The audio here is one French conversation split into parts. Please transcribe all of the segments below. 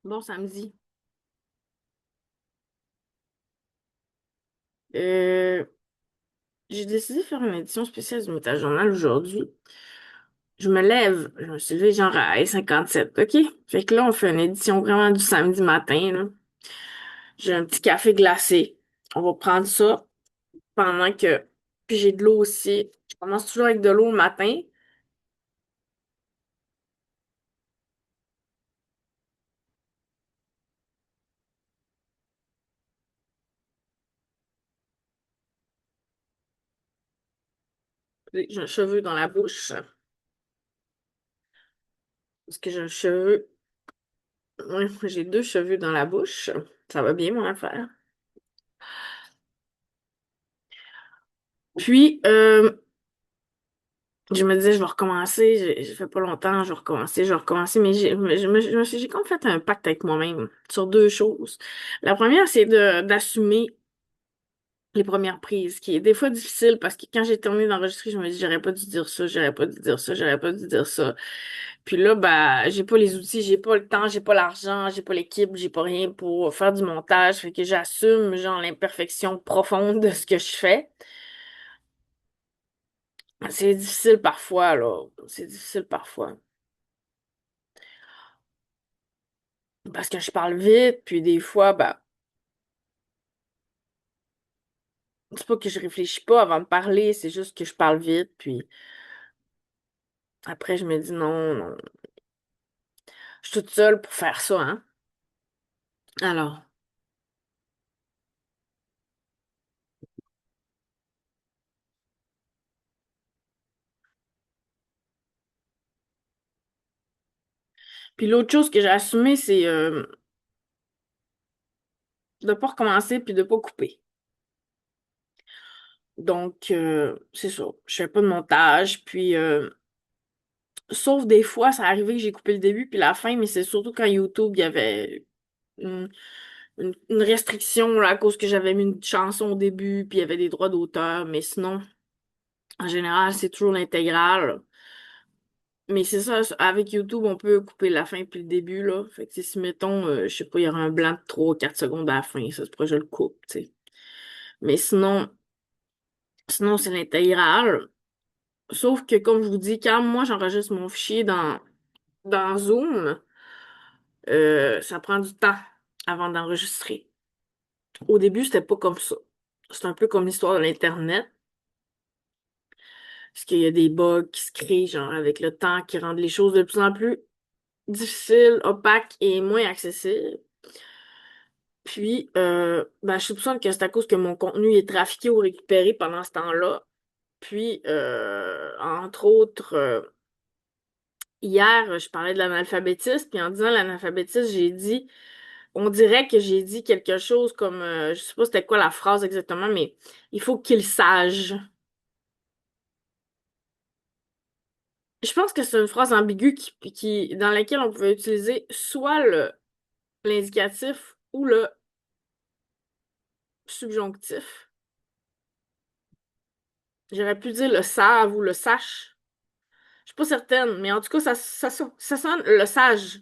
Bon samedi. Euh, j'ai décidé de faire une édition spéciale du Métal Journal aujourd'hui. Je me lève, je me suis levée genre à 57, OK? Fait que là, on fait une édition vraiment du samedi matin, là. J'ai un petit café glacé. On va prendre ça pendant que... Puis j'ai de l'eau aussi. Je commence toujours avec de l'eau le matin. J'ai un cheveu dans la bouche. Parce que j'ai un cheveu... Ouais, j'ai deux cheveux dans la bouche. Ça va bien, mon affaire. Puis, je me disais, je vais recommencer. J'ai fait pas longtemps, je vais recommencer. Mais j'ai comme fait un pacte avec moi-même sur deux choses. La première, c'est d'assumer les premières prises, qui est des fois difficile parce que quand j'ai terminé d'enregistrer, je me dis, j'aurais pas dû dire ça, j'aurais pas dû dire ça, j'aurais pas dû dire ça. Puis là, bah, j'ai pas les outils, j'ai pas le temps, j'ai pas l'argent, j'ai pas l'équipe, j'ai pas rien pour faire du montage. Fait que j'assume, genre, l'imperfection profonde de ce que je fais. C'est difficile parfois, là. C'est difficile parfois. Parce que je parle vite, puis des fois, bah, c'est pas que je réfléchis pas avant de parler, c'est juste que je parle vite, puis après, je me dis non, non. Je suis toute seule pour faire ça, hein. Alors. Puis l'autre chose que j'ai assumé, c'est de pas recommencer puis de pas couper. Donc, c'est ça. Je fais pas de montage, puis sauf des fois, ça arrivait que j'ai coupé le début puis la fin, mais c'est surtout quand YouTube, il y avait une, une restriction là, à cause que j'avais mis une chanson au début, puis il y avait des droits d'auteur, mais sinon, en général, c'est toujours l'intégrale. Mais c'est ça, avec YouTube, on peut couper la fin puis le début, là. Fait que si, mettons, je sais pas, il y aura un blanc de 3 4 secondes à la fin, ça se pourrait que je le coupe, tu sais. Mais sinon, c'est l'intégral. Sauf que, comme je vous dis, quand moi, j'enregistre mon fichier dans Zoom, ça prend du temps avant d'enregistrer. Au début, c'était pas comme ça. C'est un peu comme l'histoire de l'Internet. Parce qu'il y a des bugs qui se créent, genre, avec le temps, qui rendent les choses de plus en plus difficiles, opaques et moins accessibles. Puis, ben, je soupçonne que c'est à cause que mon contenu est trafiqué ou récupéré pendant ce temps-là. Puis, entre autres, hier, je parlais de l'analphabétisme, puis en disant l'analphabétisme, on dirait que j'ai dit quelque chose comme, je sais pas c'était quoi la phrase exactement, mais il faut qu'il sache. Je pense que c'est une phrase ambiguë dans laquelle on pouvait utiliser soit l'indicatif ou le subjonctif. J'aurais pu dire le savent ou le sache. Je suis pas certaine, mais en tout cas, ça sonne le sage.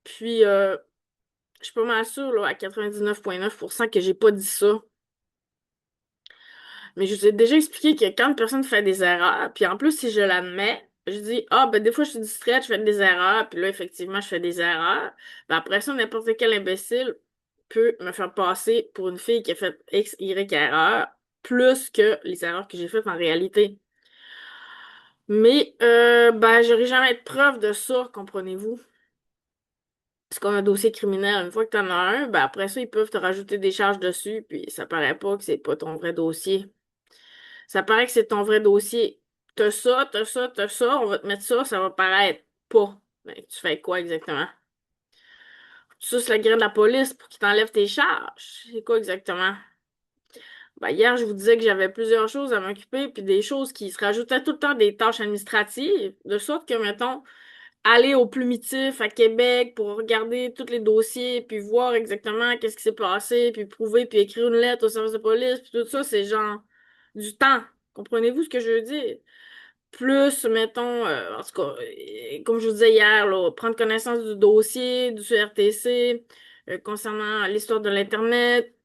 Puis, je suis pas mal sûre, là, à 99,9% que j'ai pas dit ça. Mais je vous ai déjà expliqué que quand une personne fait des erreurs, puis en plus, si je l'admets, je dis, ah, ben des fois, je suis distraite, je fais des erreurs, puis là, effectivement, je fais des erreurs. Ben, après ça, n'importe quel imbécile peut me faire passer pour une fille qui a fait X, Y erreur, plus que les erreurs que j'ai faites en réalité. Mais, ben, j'aurai jamais de preuve de ça, comprenez-vous? Parce qu'on a un dossier criminel, une fois que t'en as un, ben après ça, ils peuvent te rajouter des charges dessus, puis ça paraît pas que c'est pas ton vrai dossier. Ça paraît que c'est ton vrai dossier. T'as ça, t'as ça, t'as ça, on va te mettre ça, ça va paraître pas. Ben, tu fais quoi exactement? Tu suces la graine de la police pour qu'ils t'enlèvent tes charges. C'est quoi exactement? Ben, hier, je vous disais que j'avais plusieurs choses à m'occuper, puis des choses qui se rajoutaient tout le temps des tâches administratives, de sorte que, mettons, aller au plumitif à Québec pour regarder tous les dossiers, puis voir exactement qu'est-ce qui s'est passé, puis prouver, puis écrire une lettre au service de police, puis tout ça, c'est genre du temps. Comprenez-vous ce que je veux dire? plus, mettons, en tout cas, comme je vous disais hier, là, prendre connaissance du dossier du CRTC concernant l'histoire de l'Internet,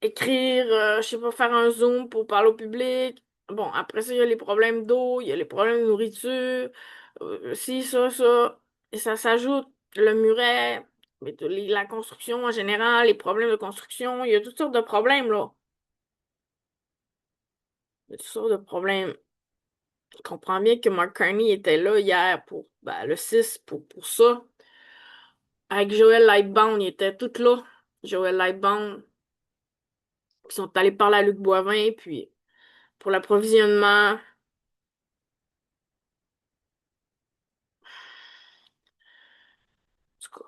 écrire, je sais pas, faire un Zoom pour parler au public. Bon, après ça, il y a les problèmes d'eau, il y a les problèmes de nourriture, ci, ça. Et ça s'ajoute le muret, mais la construction en général, les problèmes de construction, il y a toutes sortes de problèmes, là. Il y a toutes sortes de problèmes. Je comprends bien que Mark Carney était là hier pour ben, le 6 pour ça. Avec Joël Lightbound, ils étaient tous là. Joël Lightbound. Ils sont allés parler à Luc Boivin, puis pour l'approvisionnement. En tout cas,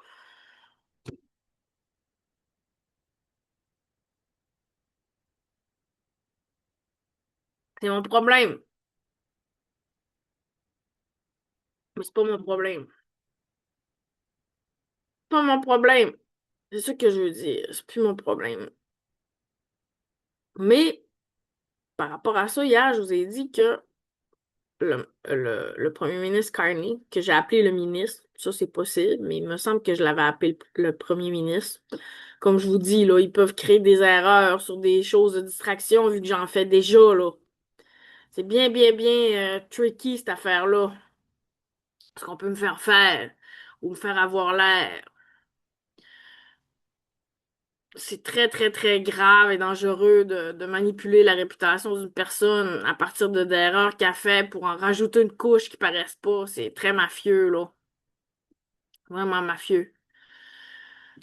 c'est mon problème. Mais c'est pas mon problème. C'est pas mon problème. C'est ça que je veux dire. C'est plus mon problème. Mais par rapport à ça, hier, je vous ai dit que le premier ministre Carney, que j'ai appelé le ministre, ça c'est possible, mais il me semble que je l'avais appelé le premier ministre. Comme je vous dis, là, ils peuvent créer des erreurs sur des choses de distraction vu que j'en fais déjà, là. C'est bien tricky cette affaire-là. Ce qu'on peut me faire faire ou me faire avoir l'air. C'est très grave et dangereux de manipuler la réputation d'une personne à partir d'erreurs qu'elle fait pour en rajouter une couche qui paraisse pas. C'est très mafieux, là. Vraiment mafieux.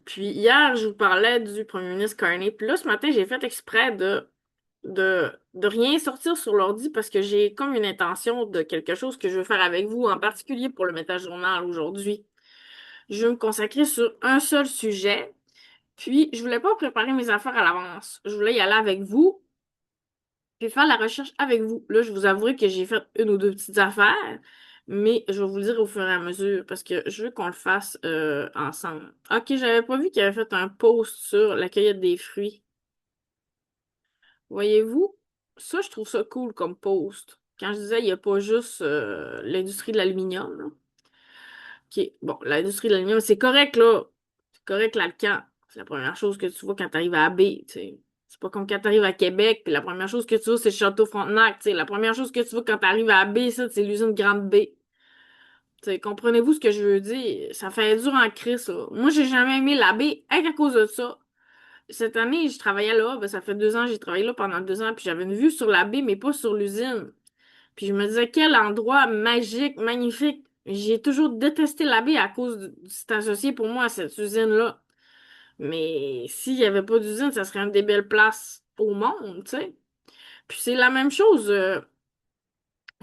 Puis hier, je vous parlais du premier ministre Carney. Puis là, ce matin, j'ai fait exprès de rien sortir sur l'ordi parce que j'ai comme une intention de quelque chose que je veux faire avec vous, en particulier pour le méta-journal aujourd'hui. Je veux me consacrer sur un seul sujet. Puis, je voulais pas préparer mes affaires à l'avance. Je voulais y aller avec vous, puis faire la recherche avec vous. Là, je vous avouerai que j'ai fait une ou deux petites affaires, mais je vais vous le dire au fur et à mesure parce que je veux qu'on le fasse ensemble. Ok, j'avais pas vu qu'il avait fait un post sur la cueillette des fruits. Voyez-vous? Ça, je trouve ça cool comme post. Quand je disais, il n'y a pas juste l'industrie de l'aluminium, là. OK. Bon, l'industrie de l'aluminium, c'est correct, là. C'est correct, l'Alcan. C'est la première chose que tu vois quand tu arrives à AB, tu sais. C'est pas comme quand tu arrives à Québec, puis la première chose que tu vois, c'est le Château Frontenac, tu sais. La première chose que tu vois quand tu arrives à AB, ça, c'est l'usine Grande B. Tu sais, comprenez-vous ce que je veux dire? Ça fait dur en crise, là. Moi, j'ai jamais aimé l'AB, rien qu'à cause de ça. Cette année, je travaillais là, ben, ça fait 2 ans, j'ai travaillé là pendant 2 ans, puis j'avais une vue sur la baie, mais pas sur l'usine. Puis je me disais, quel endroit magique, magnifique. J'ai toujours détesté la baie à cause c'est associé pour moi à cette usine-là. Mais s'il n'y avait pas d'usine, ça serait une des belles places au monde, tu sais. Puis c'est la même chose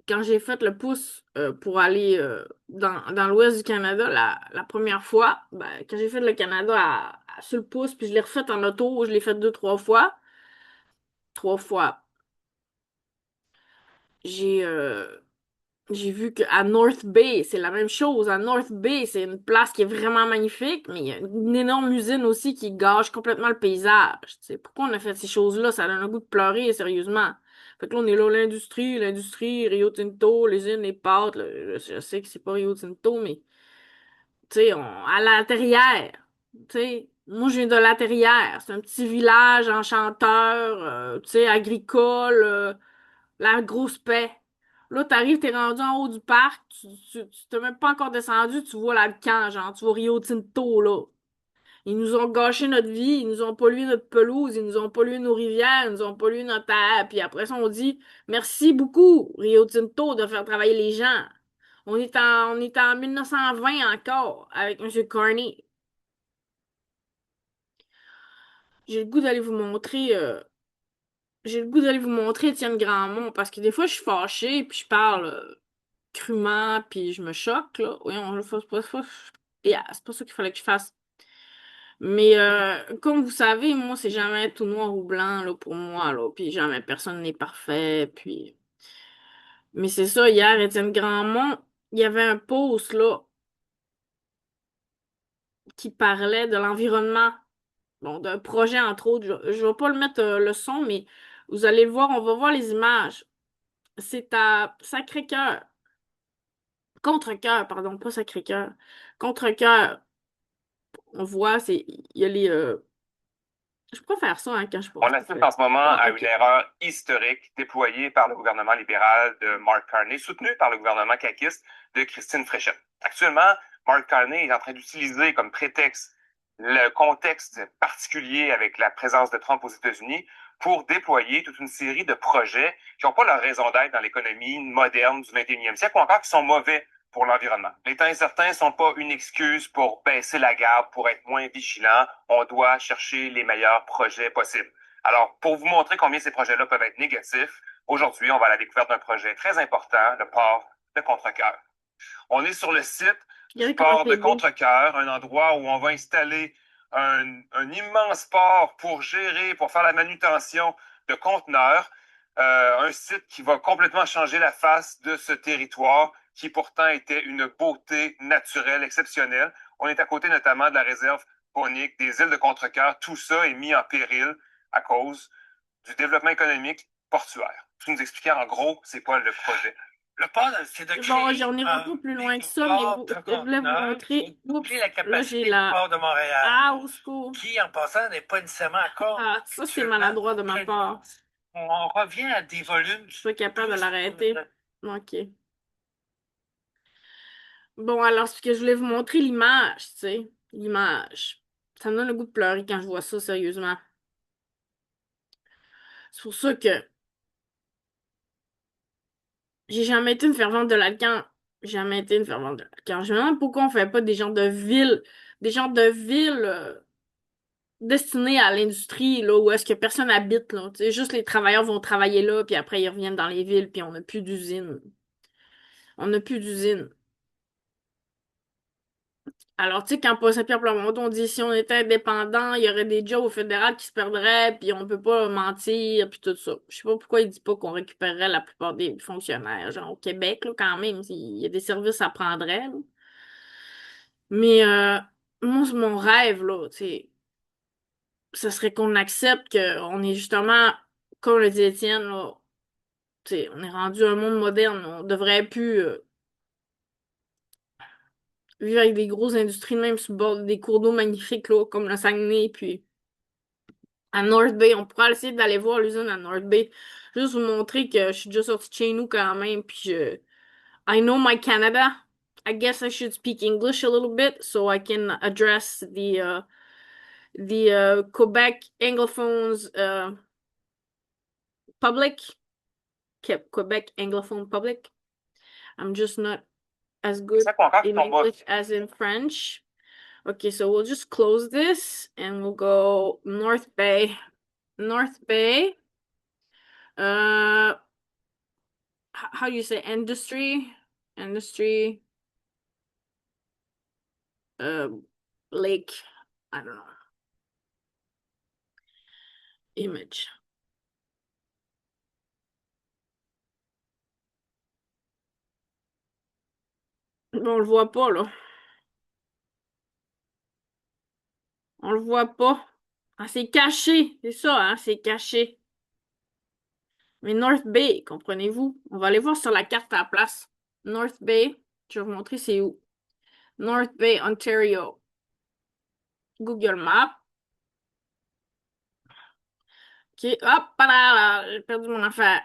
quand j'ai fait le pouce pour aller dans l'ouest du Canada la première fois. Ben, quand j'ai fait le Canada sur le pouce, puis je l'ai refait en auto, je l'ai fait 2, 3 fois. 3 fois. J'ai euh, j'ai vu qu'à North Bay, c'est la même chose. À North Bay, c'est une place qui est vraiment magnifique, mais il y a une énorme usine aussi qui gâche complètement le paysage. Tu sais, pourquoi on a fait ces choses-là? Ça donne un goût de pleurer, sérieusement. Fait que là, on est là, l'industrie, Rio Tinto, l'usine, les pâtes. Là, je sais que c'est pas Rio Tinto, mais tu sais, à la Terrière. Tu sais, moi, je viens de la Terrière. C'est un petit village enchanteur, tu sais, agricole. La grosse paix. Là, t'arrives, t'es rendu en haut du parc, tu t'es même pas encore descendu, tu vois là le camp, genre, tu vois Rio Tinto, là. Ils nous ont gâché notre vie, ils nous ont pollué notre pelouse, ils nous ont pollué nos rivières, ils nous ont pollué notre air, puis après ça, on dit merci beaucoup, Rio Tinto, de faire travailler les gens. On est en 1920 encore, avec M. Carney. J'ai le goût d'aller vous montrer, j'ai le goût d'aller vous montrer Étienne Grandmont, parce que des fois, je suis fâchée, puis je parle. Crûment, puis je me choque, là. Oui, on le fait pas. Yeah, c'est pas ça qu'il fallait que je fasse. Mais comme vous savez, moi, c'est jamais tout noir ou blanc, là, pour moi, là. Puis jamais personne n'est parfait, puis... Mais c'est ça, hier, Étienne Grandmont, il y avait un post, là, qui parlait de l'environnement. Bon, d'un projet, entre autres. Je vais pas le mettre le son, mais vous allez le voir, on va voir les images. C'est à Sacré-Cœur. Contre-Cœur, pardon, pas Sacré-Cœur. Contre-Cœur. On voit, il y a les. Je pourrais faire ça hein, quand je On pense. assiste en ce moment Ah, à une ok. erreur historique déployée par le gouvernement libéral de Mark Carney, soutenu par le gouvernement caquiste de Christine Fréchette. Actuellement, Mark Carney est en train d'utiliser comme prétexte le contexte particulier avec la présence de Trump aux États-Unis pour déployer toute une série de projets qui n'ont pas leur raison d'être dans l'économie moderne du 21e siècle ou encore qui sont mauvais pour l'environnement. Les temps incertains ne sont pas une excuse pour baisser la garde, pour être moins vigilant. On doit chercher les meilleurs projets possibles. Alors, pour vous montrer combien ces projets-là peuvent être négatifs, aujourd'hui, on va à la découverte d'un projet très important, le port de Contrecoeur. On est sur le site du Regardez comment port de c'est beau. Contrecoeur, un endroit où on va installer un immense port pour gérer, pour faire la manutention de conteneurs. Un site qui va complètement changer la face de ce territoire qui pourtant était une beauté naturelle exceptionnelle. On est à côté notamment de la réserve faunique des îles de Contrecoeur. Tout ça est mis en péril à cause du développement économique portuaire. Tu nous expliquer en gros c'est quoi le projet. Le port, c'est de Bon, créer j'en ai un un peu plus loin que méga ça, mais port de je voulais vous conteneurs qui va montrer. doubler Oups, la là, j'ai capacité du la. port de Montréal, Ah, au secours. qui, en passant, n'est pas nécessairement encore Ah, ça, c'est actuellement maladroit de ma plein de part. place. On revient à des volumes Je suis pas capable de plus... l'arrêter. Ok. Bon, alors, c'est que je voulais vous montrer l'image, tu sais. L'image. Ça me donne le goût de pleurer quand je vois ça, sérieusement. C'est pour ça que j'ai jamais été une fervente de l'Alcan. Jamais été une fervente de l'Alcan. Je me demande pourquoi on fait pas des gens de ville destinés à l'industrie, là, où est-ce que personne habite, là. Tu sais, juste les travailleurs vont travailler là, puis après ils reviennent dans les villes, puis on n'a plus d'usine. On n'a plus d'usine. Alors, tu sais, quand Paul Saint-Pierre Plamondon on dit si on était indépendant, il y aurait des jobs au fédéral qui se perdraient, puis on peut pas mentir, puis tout ça. Je sais pas pourquoi il dit pas qu'on récupérerait la plupart des fonctionnaires, genre au Québec, là, quand même, il y a des services à prendre, là. Mais moi, c'est mon rêve, là, tu sais, ce serait qu'on accepte qu'on est justement, comme le dit Étienne, là, tu sais, on est rendu à un monde moderne, on devrait plus vivre avec des grosses industries, même sur le bord des cours d'eau magnifiques, là, comme le Saguenay, puis à North Bay. On pourra essayer d'aller voir l'usine à North Bay. Juste vous montrer que je suis déjà sortie de chez nous quand même. Puis I know my Canada. I guess I should speak English a little bit so I can address the Quebec Anglophones public. Quebec Anglophone public. I'm just not as good Ça qu'on in combat. English as in French. Okay, so we'll just close this and we'll go North Bay. North Bay. Uh, how do you say industry uh lake, I don't know, image. Bon, on le voit pas là, on le voit pas. Ah, c'est caché, c'est ça, hein, c'est caché. Mais North Bay, comprenez-vous, on va aller voir sur la carte à la place. North Bay, je vais vous montrer c'est où. North Bay, Ontario. Google Maps. Ok, hop là, j'ai perdu mon affaire.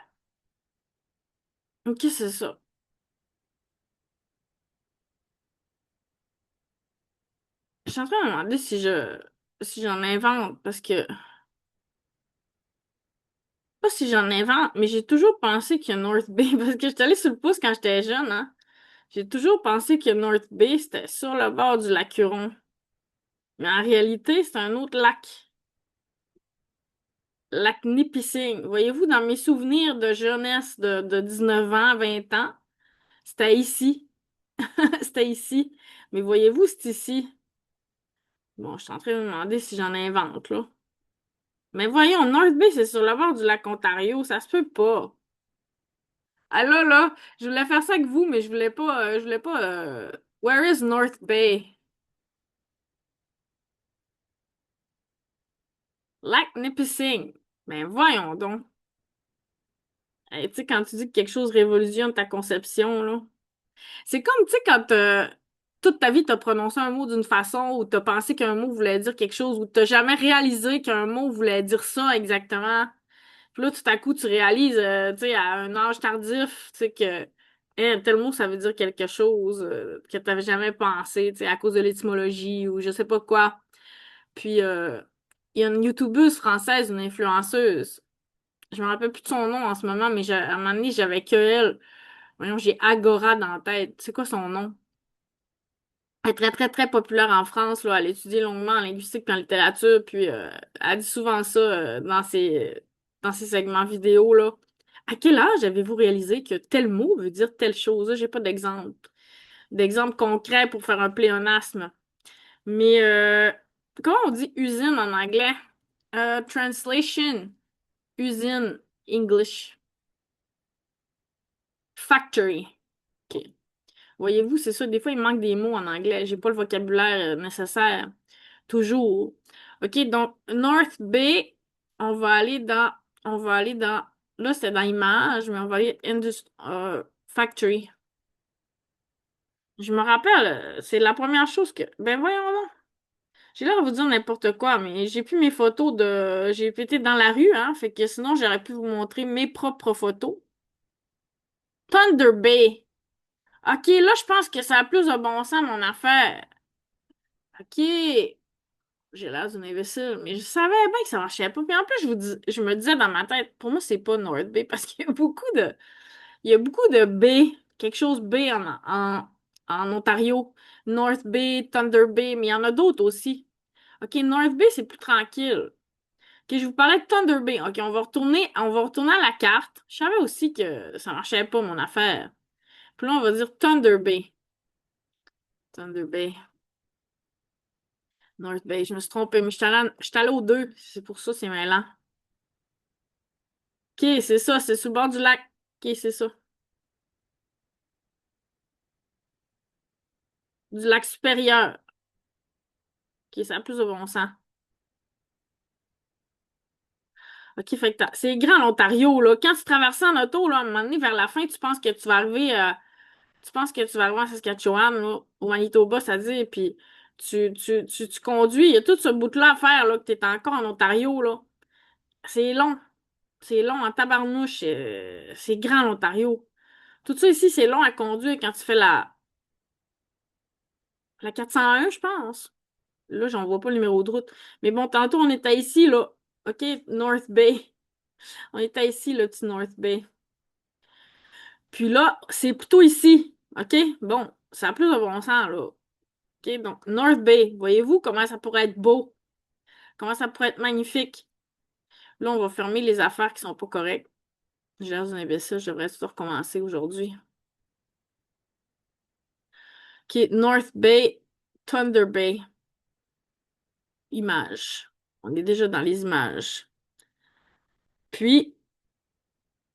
Ok, c'est ça. Je suis en train de me demander si j'en invente parce que pas si j'en invente, mais j'ai toujours pensé que North Bay, parce que j'étais allée sur le pouce quand j'étais jeune, hein. J'ai toujours pensé que North Bay, c'était sur le bord du lac Huron. Mais en réalité, c'est un autre lac. Lac Nipissing. Voyez-vous, dans mes souvenirs de jeunesse de 19 ans, 20 ans, c'était ici. C'était ici. Mais voyez-vous, c'est ici. Bon, je suis en train de me demander si j'en invente, là. Mais voyons, North Bay, c'est sur le bord du lac Ontario. Ça se peut pas. Ah là, je voulais faire ça avec vous, mais je voulais pas, where is North Bay? Lac Nipissing. Ben voyons donc. Tu sais, quand tu dis que quelque chose révolutionne ta conception, là. C'est comme, tu sais, quand toute ta vie, t'as prononcé un mot d'une façon ou t'as pensé qu'un mot voulait dire quelque chose ou t'as jamais réalisé qu'un mot voulait dire ça exactement. Puis là, tout à coup, tu réalises, tu sais, à un âge tardif, tu sais, que tel mot, ça veut dire quelque chose que t'avais jamais pensé, tu sais, à cause de l'étymologie ou je sais pas quoi. Puis, il y a une YouTubeuse française, une influenceuse. Je me rappelle plus de son nom en ce moment, mais à un moment donné, j'avais que elle. Voyons, j'ai Agora dans la tête. C'est quoi son nom? Elle est très, très, très populaire en France, là. Elle étudie longuement en linguistique et en littérature, puis elle dit souvent ça dans ses segments vidéo, là. À quel âge avez-vous réalisé que tel mot veut dire telle chose? Là, j'ai pas d'exemple concret pour faire un pléonasme. Mais comment on dit usine en anglais? Translation. Usine. English. Factory. OK. Voyez-vous, c'est ça, des fois, il manque des mots en anglais. J'ai pas le vocabulaire nécessaire. Toujours. OK, donc, North Bay, on va aller dans, là, c'était dans Image, mais on va aller Factory. Je me rappelle, c'est la première chose ben voyons donc. J'ai l'air de vous dire n'importe quoi, mais j'ai plus mes photos j'ai été dans la rue, hein, fait que sinon, j'aurais pu vous montrer mes propres photos. Thunder Bay. OK, là, je pense que ça a plus de bon sens, mon affaire. OK. J'ai l'air d'une imbécile, mais je savais bien que ça marchait pas. Puis en plus, je me disais dans ma tête, pour moi, c'est pas North Bay parce il y a beaucoup de B, quelque chose B en Ontario. North Bay, Thunder Bay, mais il y en a d'autres aussi. OK, North Bay, c'est plus tranquille. OK, je vous parlais de Thunder Bay. OK, on va retourner à la carte. Je savais aussi que ça marchait pas, mon affaire. Puis là, on va dire Thunder Bay. Thunder Bay. North Bay. Je me suis trompée, mais je suis allée aux deux. C'est pour ça, c'est mêlant. OK, c'est ça, c'est sur le bord du lac. OK, c'est ça. Du lac supérieur. OK, ça a plus de bon sens. OK, fait que c'est grand l'Ontario, là. Quand tu traverses en auto, là, à un moment donné, vers la fin, tu penses que tu vas arriver à Saskatchewan, là, au Manitoba, ça dit, puis tu conduis, il y a tout ce bout-là à faire, là, que t'es encore en Ontario, là. C'est long. C'est long en tabarnouche. C'est grand l'Ontario. Tout ça ici, c'est long à conduire quand tu fais la 401, je pense. Là, j'en vois pas le numéro de route. Mais bon, tantôt, on était ici, là. OK, North Bay. On était ici, le petit North Bay. Puis là, c'est plutôt ici. OK? Bon, ça a plus de bon sens, là. OK? Donc, North Bay. Voyez-vous comment ça pourrait être beau? Comment ça pourrait être magnifique? Là, on va fermer les affaires qui sont pas correctes. J'ai l'air d'un imbécile, je devrais tout recommencer aujourd'hui. OK, North Bay, Thunder Bay. Images. On est déjà dans les images. Puis,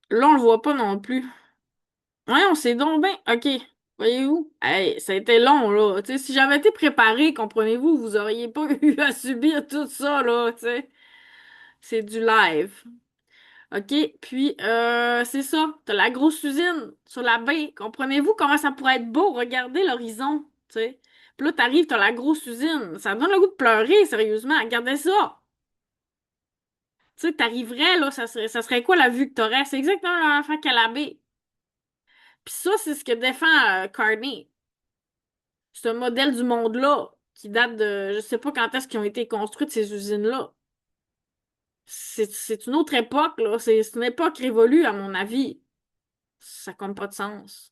là, on le voit pas non plus. Ouais, on s'est donc bien. OK. Voyez-vous? Hey, ça a été long, là. Tu sais, si j'avais été préparée, comprenez-vous, vous auriez pas eu à subir tout ça, là, tu sais. C'est du live. OK? Puis, c'est ça. T'as la grosse usine sur la baie. Comprenez-vous comment ça pourrait être beau? Regardez l'horizon, tu sais. Puis là, t'arrives, t'as la grosse usine. Ça me donne le goût de pleurer, sérieusement. Regardez ça. Tu sais, t'arriverais, là, ça serait quoi la vue que t'aurais? C'est exactement la même affaire qu'à la baie. Puis ça, c'est ce que défend Carney. Ce modèle du monde-là, qui date de, je sais pas quand est-ce qu'ils ont été construites ces usines-là. C'est une autre époque, là. C'est une époque révolue, à mon avis. Ça n'a comme pas de sens.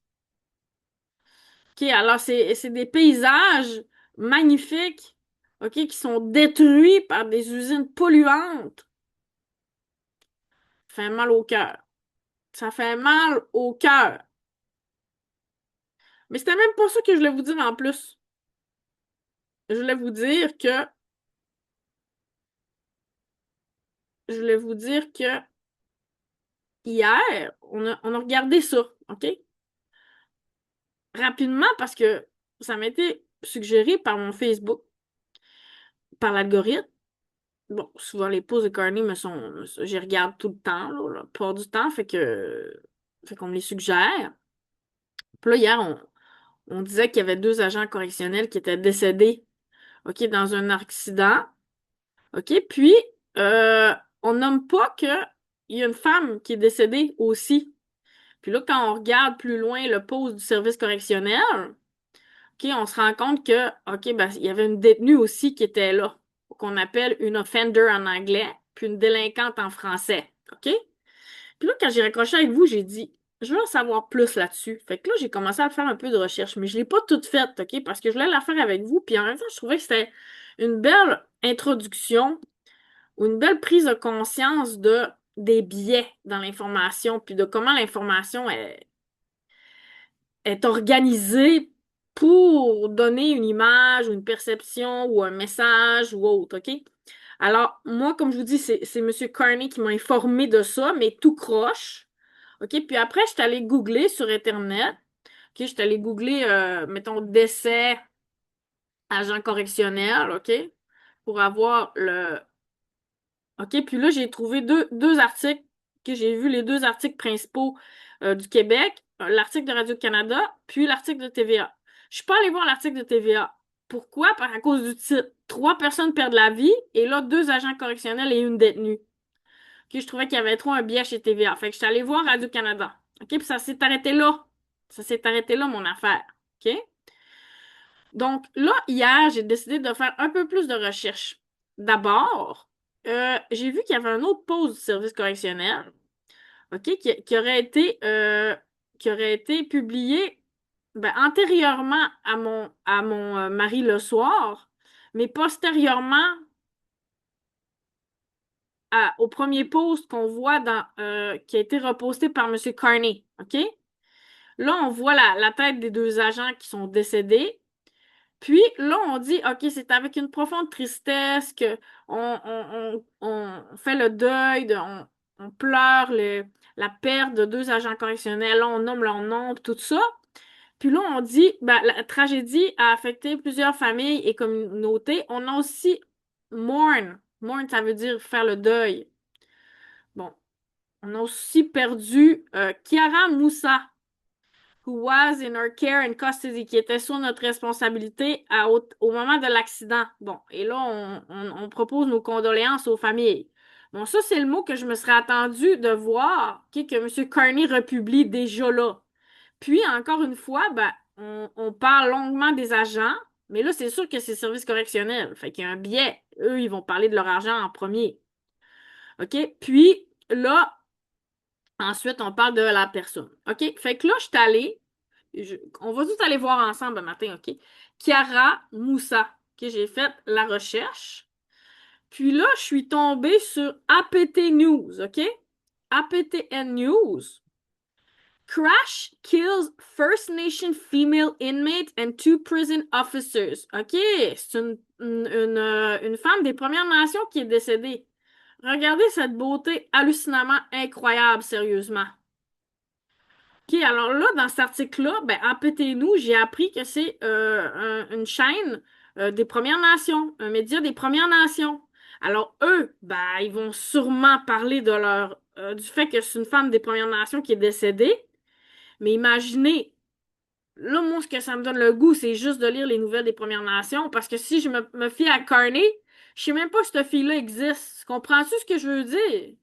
OK, alors c'est des paysages magnifiques, OK, qui sont détruits par des usines polluantes. Ça fait mal au cœur. Ça fait mal au cœur. Mais c'était même pas ça que je voulais vous dire en plus. Je voulais vous dire que, je voulais vous dire que hier, on a regardé ça, OK? Rapidement parce que ça m'a été suggéré par mon Facebook, par l'algorithme. bon, souvent les posts de Carney j'y regarde tout le temps, là, la plupart du temps, fait qu'on me les suggère. Puis là, hier, on disait qu'il y avait deux agents correctionnels qui étaient décédés, OK, dans un accident. OK, puis euh, on nomme pas que il y a une femme qui est décédée aussi. Puis là, quand on regarde plus loin le poste du service correctionnel, OK, on se rend compte que, OK, ben, il y avait une détenue aussi qui était là, qu'on appelle une offender en anglais, puis une délinquante en français. OK? Puis là, quand j'ai raccroché avec vous, j'ai dit, je veux en savoir plus là-dessus. Fait que là, j'ai commencé à faire un peu de recherche, mais je l'ai pas toute faite, OK? Parce que je voulais la faire avec vous, puis en même temps, je trouvais que c'était une belle introduction ou une belle prise de conscience des biais dans l'information, puis de comment l'information est organisée pour donner une image ou une perception ou un message ou autre, OK? Alors, moi, comme je vous dis, c'est M. Carney qui m'a informé de ça, mais tout croche. OK? Puis après, je suis allée googler sur Internet. OK? Je suis allée googler, mettons, décès agent correctionnel, OK? Pour avoir le, OK, puis là, j'ai trouvé deux articles, que j'ai vu les deux articles principaux du Québec, l'article de Radio-Canada, puis l'article de TVA. Je suis pas allée voir l'article de TVA. Pourquoi? À cause du titre. Trois personnes perdent la vie, et là, deux agents correctionnels et une détenue. OK, je trouvais qu'il y avait trop un biais chez TVA. Fait que je suis allée voir Radio-Canada. OK, puis ça s'est arrêté là. Ça s'est arrêté là, mon affaire. OK? Donc là, hier, j'ai décidé de faire un peu plus de recherche. D'abord, j'ai vu qu'il y avait un autre poste du service correctionnel, OK, qui aurait été publié ben, antérieurement à mon mari le soir, mais postérieurement au premier post qu'on voit qui a été reposté par M. Carney. OK? Là, on voit la tête des deux agents qui sont décédés. Puis là, on dit, OK, c'est avec une profonde tristesse que on fait le deuil, on pleure la perte de deux agents correctionnels. Là, on nomme leur nom, tout ça. Puis là, on dit, ben, la tragédie a affecté plusieurs familles et communautés. On a aussi mourn. Mourn, ça veut dire faire le deuil. Bon, on a aussi perdu Kiara Moussa, who was in our care and custody, qui était sous notre responsabilité au moment de l'accident. Bon, et là, on propose nos condoléances aux familles. Bon, ça, c'est le mot que je me serais attendu de voir, que M. Carney republie déjà là. Puis, encore une fois, ben, on parle longuement des agents, mais là, c'est sûr que c'est service correctionnel. Fait qu'il y a un biais. Eux, ils vont parler de leur argent en premier. OK? Puis, là, ensuite, on parle de la personne. OK? Fait que là, je suis allée. On va tout aller voir ensemble un matin, OK? Chiara Moussa. OK? J'ai fait la recherche. Puis là, je suis tombée sur APT News, OK? APTN News. Crash kills First Nation female inmate and two prison officers. OK? C'est une femme des Premières Nations qui est décédée. Regardez cette beauté hallucinamment incroyable, sérieusement. OK, alors là, dans cet article-là, ben, nous j'ai appris que c'est une chaîne des Premières Nations, un média des Premières Nations. Alors eux, ben, ils vont sûrement parler de du fait que c'est une femme des Premières Nations qui est décédée. Mais imaginez, là, moi, ce que ça me donne le goût, c'est juste de lire les nouvelles des Premières Nations, parce que si je me fie à Carney, je sais même pas si cette fille-là existe. Comprends-tu ce que je veux dire?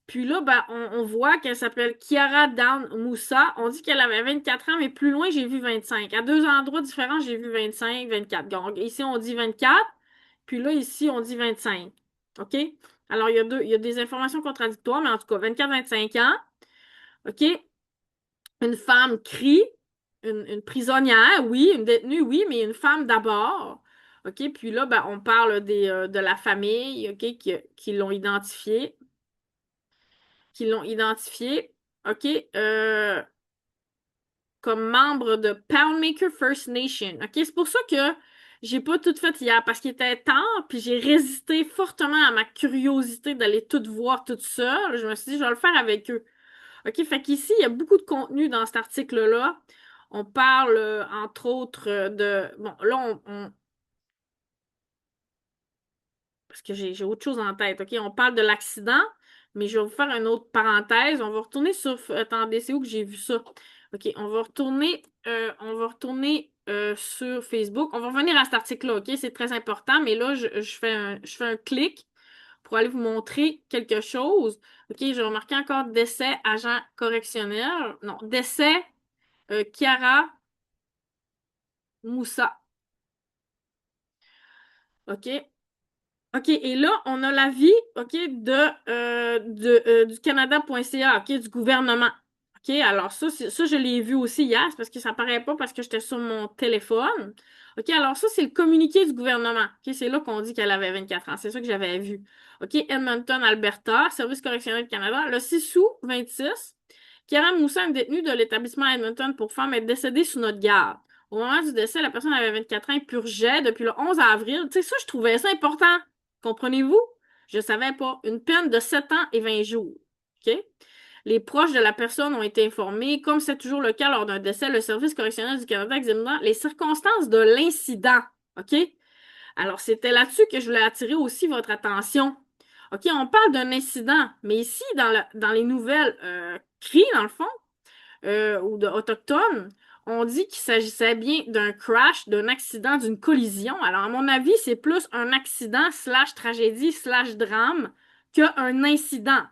Puis là, ben, on voit qu'elle s'appelle Kiara Down Moussa. On dit qu'elle avait 24 ans, mais plus loin, j'ai vu 25. À deux endroits différents, j'ai vu 25, 24. Donc, ici, on dit 24, puis là, ici, on dit 25. OK? Alors, il y a des informations contradictoires, mais en tout cas, 24, 25 ans. OK? Une femme crie, une prisonnière, oui, une détenue, oui, mais une femme d'abord. OK? Puis là, ben, on parle de la famille, OK, qui l'ont identifiée. Qui l'ont identifié, OK, comme membre de Poundmaker First Nation. OK, c'est pour ça que j'ai pas tout fait hier, parce qu'il était tard, puis j'ai résisté fortement à ma curiosité d'aller tout voir toute seule. Je me suis dit, je vais le faire avec eux. OK, fait qu'ici, il y a beaucoup de contenu dans cet article-là. On parle, entre autres, de... Bon, là, parce que j'ai autre chose en tête. OK, on parle de l'accident, mais je vais vous faire une autre parenthèse. On va retourner sur. Attendez, c'est où que j'ai vu ça? OK, on va retourner sur Facebook. On va revenir à cet article-là, OK? C'est très important, mais là, je fais un clic pour aller vous montrer quelque chose. OK, j'ai remarqué encore décès agent correctionnel. Non, décès Chiara Moussa. OK? OK, et là, on a l'avis, OK, du Canada.ca, OK, du gouvernement. OK, alors ça, je l'ai vu aussi hier, c'est parce que ça paraît pas parce que j'étais sur mon téléphone. OK, alors ça, c'est le communiqué du gouvernement. OK, c'est là qu'on dit qu'elle avait 24 ans. C'est ça que j'avais vu. OK, Edmonton, Alberta, Service correctionnel du Canada, le 6 août 26, Karen Moussa, une détenue de l'établissement Edmonton pour femmes, est décédée sous notre garde. Au moment du décès, la personne avait 24 ans et purgeait depuis le 11 avril. Tu sais, ça, je trouvais ça important. Comprenez-vous? Je ne savais pas. Une peine de 7 ans et 20 jours. OK? Les proches de la personne ont été informés. Comme c'est toujours le cas lors d'un décès, le Service correctionnel du Canada examinant les circonstances de l'incident. OK? Alors, c'était là-dessus que je voulais attirer aussi votre attention. OK, on parle d'un incident, mais ici, dans les nouvelles CRI, dans le fond, ou d'Autochtones, on dit qu'il s'agissait bien d'un crash, d'un accident, d'une collision. Alors, à mon avis, c'est plus un accident slash tragédie slash drame qu'un incident.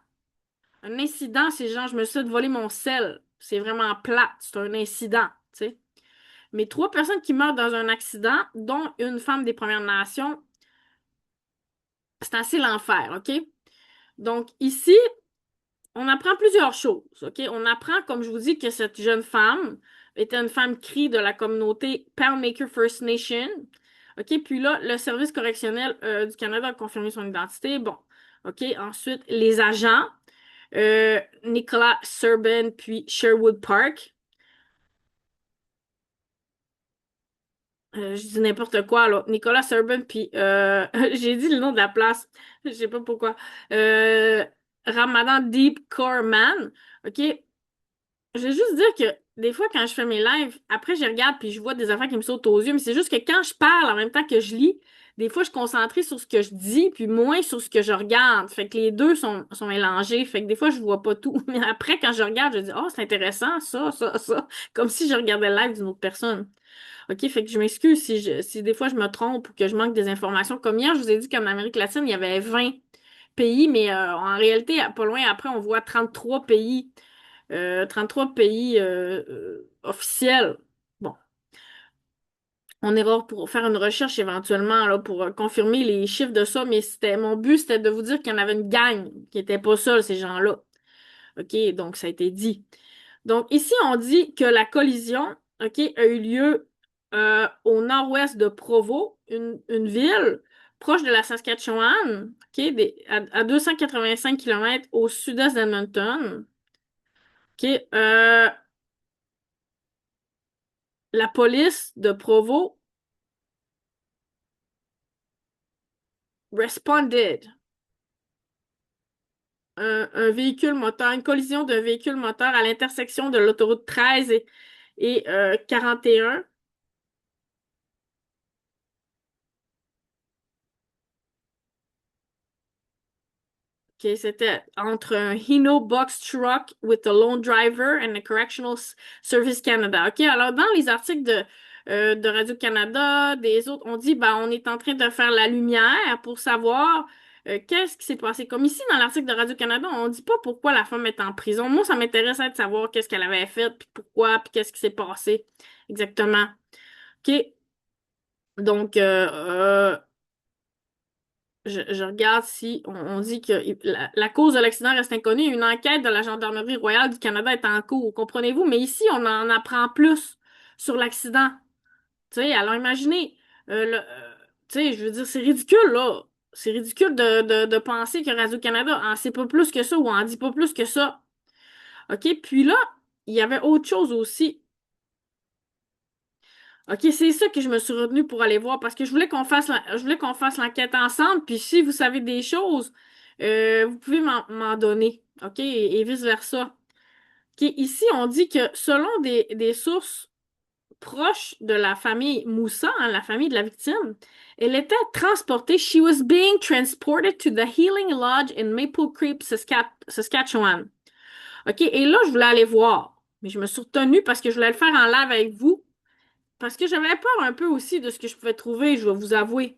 Un incident, c'est genre, je me suis fait voler mon sel. C'est vraiment plate. C'est un incident, tu sais. Mais 3 personnes qui meurent dans un accident, dont une femme des Premières Nations, c'est assez l'enfer, OK? Donc, ici, on apprend plusieurs choses, OK? On apprend, comme je vous dis, que cette jeune femme était une femme crie de la communauté Poundmaker First Nation. OK? Puis là, le service correctionnel du Canada a confirmé son identité. Bon. OK? Ensuite, les agents, Nicolas Serban puis Sherwood Park. Je dis n'importe quoi, là. Nicolas Serban puis j'ai dit le nom de la place. Je sais pas pourquoi. Euh, Ramadan Deep Core Man. OK? Je vais juste dire que des fois, quand je fais mes lives, après, je regarde puis je vois des affaires qui me sautent aux yeux, mais c'est juste que quand je parle en même temps que je lis, des fois, je suis concentrée sur ce que je dis, puis moins sur ce que je regarde. Fait que les deux sont mélangés. Fait que des fois, je vois pas tout. Mais après, quand je regarde, je dis, oh, c'est intéressant, ça. Comme si je regardais le live d'une autre personne. OK? Fait que je m'excuse si des fois je me trompe ou que je manque des informations. Comme hier, je vous ai dit qu'en Amérique latine, il y avait 20 pays, mais en réalité, pas loin après, on voit 33 pays officiels. Bon, on ira pour faire une recherche éventuellement là, pour confirmer les chiffres de ça, mais mon but, c'était de vous dire qu'il y en avait une gang qui n'était pas seuls, ces gens-là. OK, donc ça a été dit. Donc ici, on dit que la collision, OK, a eu lieu au nord-ouest de Provo, une ville proche de la Saskatchewan, OK, à 285 km au sud-est d'Edmonton. OK, la police de Provo responded. Un véhicule moteur, une collision d'un véhicule moteur à l'intersection de l'autoroute 13 et 41. OK, c'était entre un Hino box truck with a lone driver and a Correctional Service Canada. OK, alors dans les articles de Radio-Canada, des autres, on dit, ben, on est en train de faire la lumière pour savoir qu'est-ce qui s'est passé. Comme ici, dans l'article de Radio-Canada, on dit pas pourquoi la femme est en prison. Moi, ça m'intéressait de savoir qu'est-ce qu'elle avait fait, puis pourquoi, puis qu'est-ce qui s'est passé exactement. OK, donc, je regarde si on dit que la cause de l'accident reste inconnue. Une enquête de la Gendarmerie royale du Canada est en cours, comprenez-vous? Mais ici, on en apprend plus sur l'accident. Tu sais, alors imaginez, tu sais, je veux dire, c'est ridicule, là. C'est ridicule de penser que Radio-Canada en sait pas plus que ça ou en dit pas plus que ça. OK? Puis là, il y avait autre chose aussi. OK, c'est ça que je me suis retenue pour aller voir parce que je voulais qu'on fasse l'enquête ensemble. Puis si vous savez des choses, vous pouvez m'en donner. OK, et vice-versa. OK, ici, on dit que selon des sources proche de la famille Moussa, hein, la famille de la victime. Elle était transportée. She was being transported to the Healing Lodge in Maple Creek, Saskatchewan. OK, et là, je voulais aller voir. Mais je me suis retenue parce que je voulais le faire en live avec vous. Parce que j'avais peur un peu aussi de ce que je pouvais trouver, je vais vous avouer.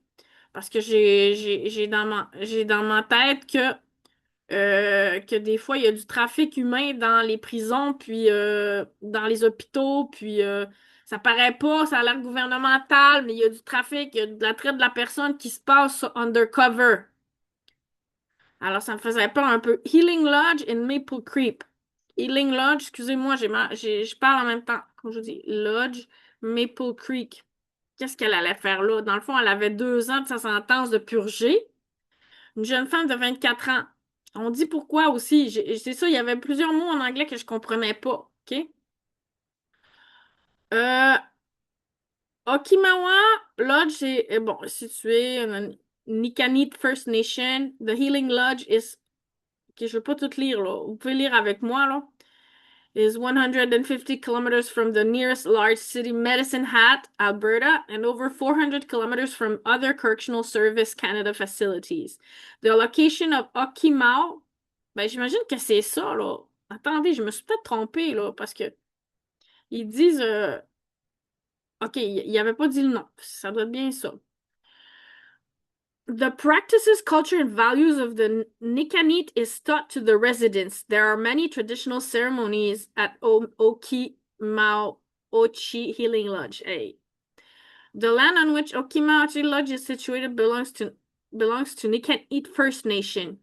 Parce que j'ai dans ma tête que des fois, il y a du trafic humain dans les prisons, puis dans les hôpitaux, puis ça paraît pas, ça a l'air gouvernemental, mais il y a du trafic, il y a de la traite de la personne qui se passe undercover. Alors, ça me faisait peur un peu. Healing Lodge in Maple Creek. Healing Lodge, excusez-moi, je parle en même temps. Comme je dis, Lodge, Maple Creek. Qu'est-ce qu'elle allait faire là? Dans le fond, elle avait 2 ans de sa sentence de purger. Une jeune femme de 24 ans. On dit pourquoi aussi. C'est ça, il y avait plusieurs mots en anglais que je comprenais pas. OK? Euh, Okimawa Lodge, c'est bon, situé en Nikanit First Nation. The Healing Lodge is. OK, je vais pas tout lire, là. Vous pouvez lire avec moi, là. Is 150 kilometers from the nearest large city, Medicine Hat, Alberta, and over 400 kilometers from other Correctional Service Canada facilities. The location of Okimau, ben j'imagine que c'est ça, là. Attendez, je me suis peut-être trompée, là, parce que ils disent... OK, il avait pas dit le nom. Ça doit être bien ça. The practices, culture, and values of the Nikanit is taught to the residents. There are many traditional ceremonies at Okimau Ochi Healing Lodge. Hey. The land on which Okimau Ochi Lodge is situated belongs to Nikanit First Nation.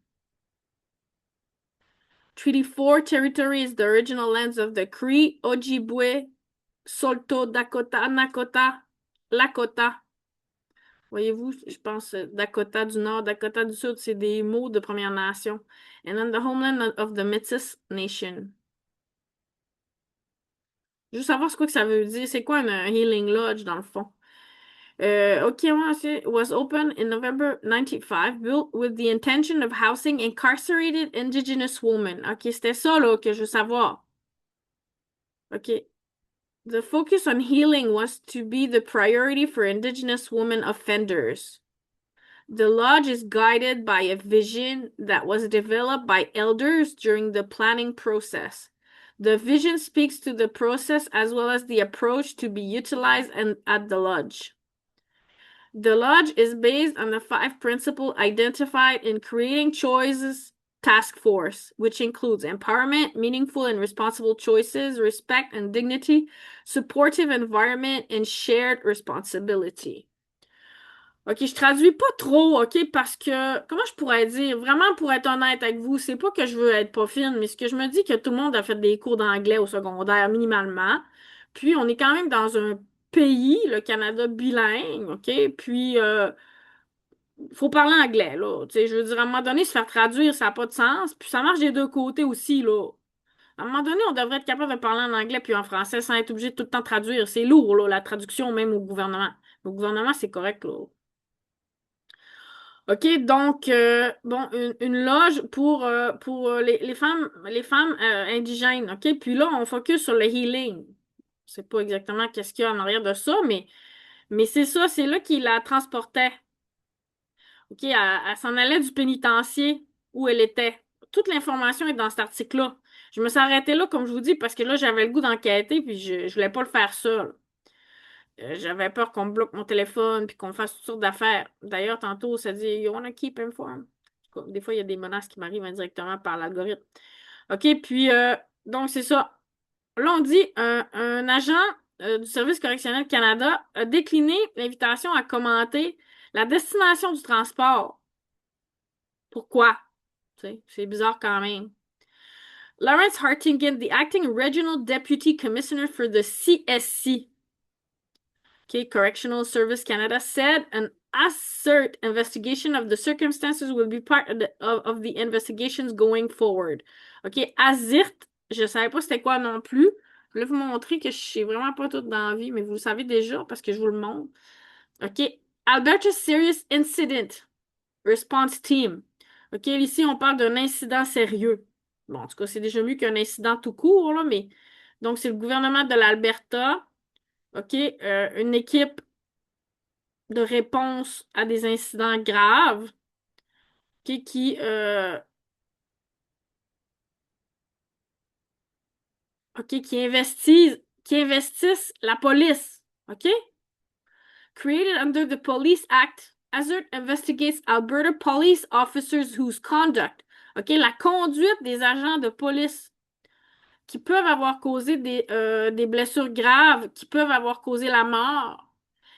Treaty 4 territory is the original lands of the Cree, Ojibwe, Saulteaux, Dakota, Nakota, Lakota. Voyez-vous, je pense Dakota du Nord, Dakota du Sud, c'est des mots de Première Nation. And then the homeland of the Métis Nation. Je veux savoir ce que ça veut dire. C'est quoi un Healing Lodge, dans le fond? Okinawa was opened in November 1995, built with the intention of housing incarcerated Indigenous women. OK, c'était ça, là, que je veux savoir. OK. The focus on healing was to be the priority for Indigenous women offenders. The lodge is guided by a vision that was developed by elders during the planning process. The vision speaks to the process as well as the approach to be utilized at the lodge. The lodge is based on the 5 principles identified in Creating Choices Task Force, which includes empowerment, meaningful and responsible choices, respect and dignity, supportive environment, and shared responsibility. OK, je traduis pas trop, OK, parce que, comment je pourrais dire, vraiment pour être honnête avec vous, c'est pas que je veux être pas fine, mais ce que je me dis que tout le monde a fait des cours d'anglais au secondaire minimalement, puis on est quand même dans un pays, le Canada, bilingue, OK, puis faut parler anglais, là, tu sais, je veux dire, à un moment donné, se faire traduire, ça n'a pas de sens, puis ça marche des deux côtés aussi, là. À un moment donné, on devrait être capable de parler en anglais puis en français sans être obligé de tout le temps traduire. C'est lourd, là, la traduction même au gouvernement. Au gouvernement, c'est correct, là. OK, donc, bon, une loge pour les femmes indigènes. OK, puis là, on focus sur le healing. Je sais pas exactement qu'est-ce qu'il y a en arrière de ça, mais c'est ça, c'est là qu'il la transportait. OK, elle s'en allait du pénitencier où elle était. Toute l'information est dans cet article-là. Je me suis arrêtée là, comme je vous dis, parce que là, j'avais le goût d'enquêter, puis je voulais pas le faire seul. J'avais peur qu'on me bloque mon téléphone puis qu'on me fasse toutes sortes d'affaires. D'ailleurs, tantôt, ça dit You wanna keep informed? Des fois, il y a des menaces qui m'arrivent indirectement par l'algorithme. OK, puis donc c'est ça. Là, on dit un agent du Service correctionnel Canada a décliné l'invitation à commenter la destination du transport. Pourquoi? Tu sais, c'est bizarre quand même. Lawrence Hartingen, the acting regional deputy commissioner for the CSC, okay, Correctional Service Canada, said an assert investigation of the circumstances will be part of the investigations going forward. OK, ASIRT, je savais pas c'était quoi non plus. Je vais vous montrer que je sais vraiment pas tout dans la vie, mais vous le savez déjà parce que je vous le montre. OK, Alberta Serious Incident Response Team. OK, ici, on parle d'un incident sérieux. Bon, en tout cas, c'est déjà mieux qu'un incident tout court, là, mais... Donc, c'est le gouvernement de l'Alberta. OK? Une équipe de réponse à des incidents graves, OK, qui investissent la police. OK? Created under the Police Act, Hazard investigates Alberta police officers whose conduct. OK? La conduite des agents de police qui peuvent avoir causé des blessures graves, qui peuvent avoir causé la mort,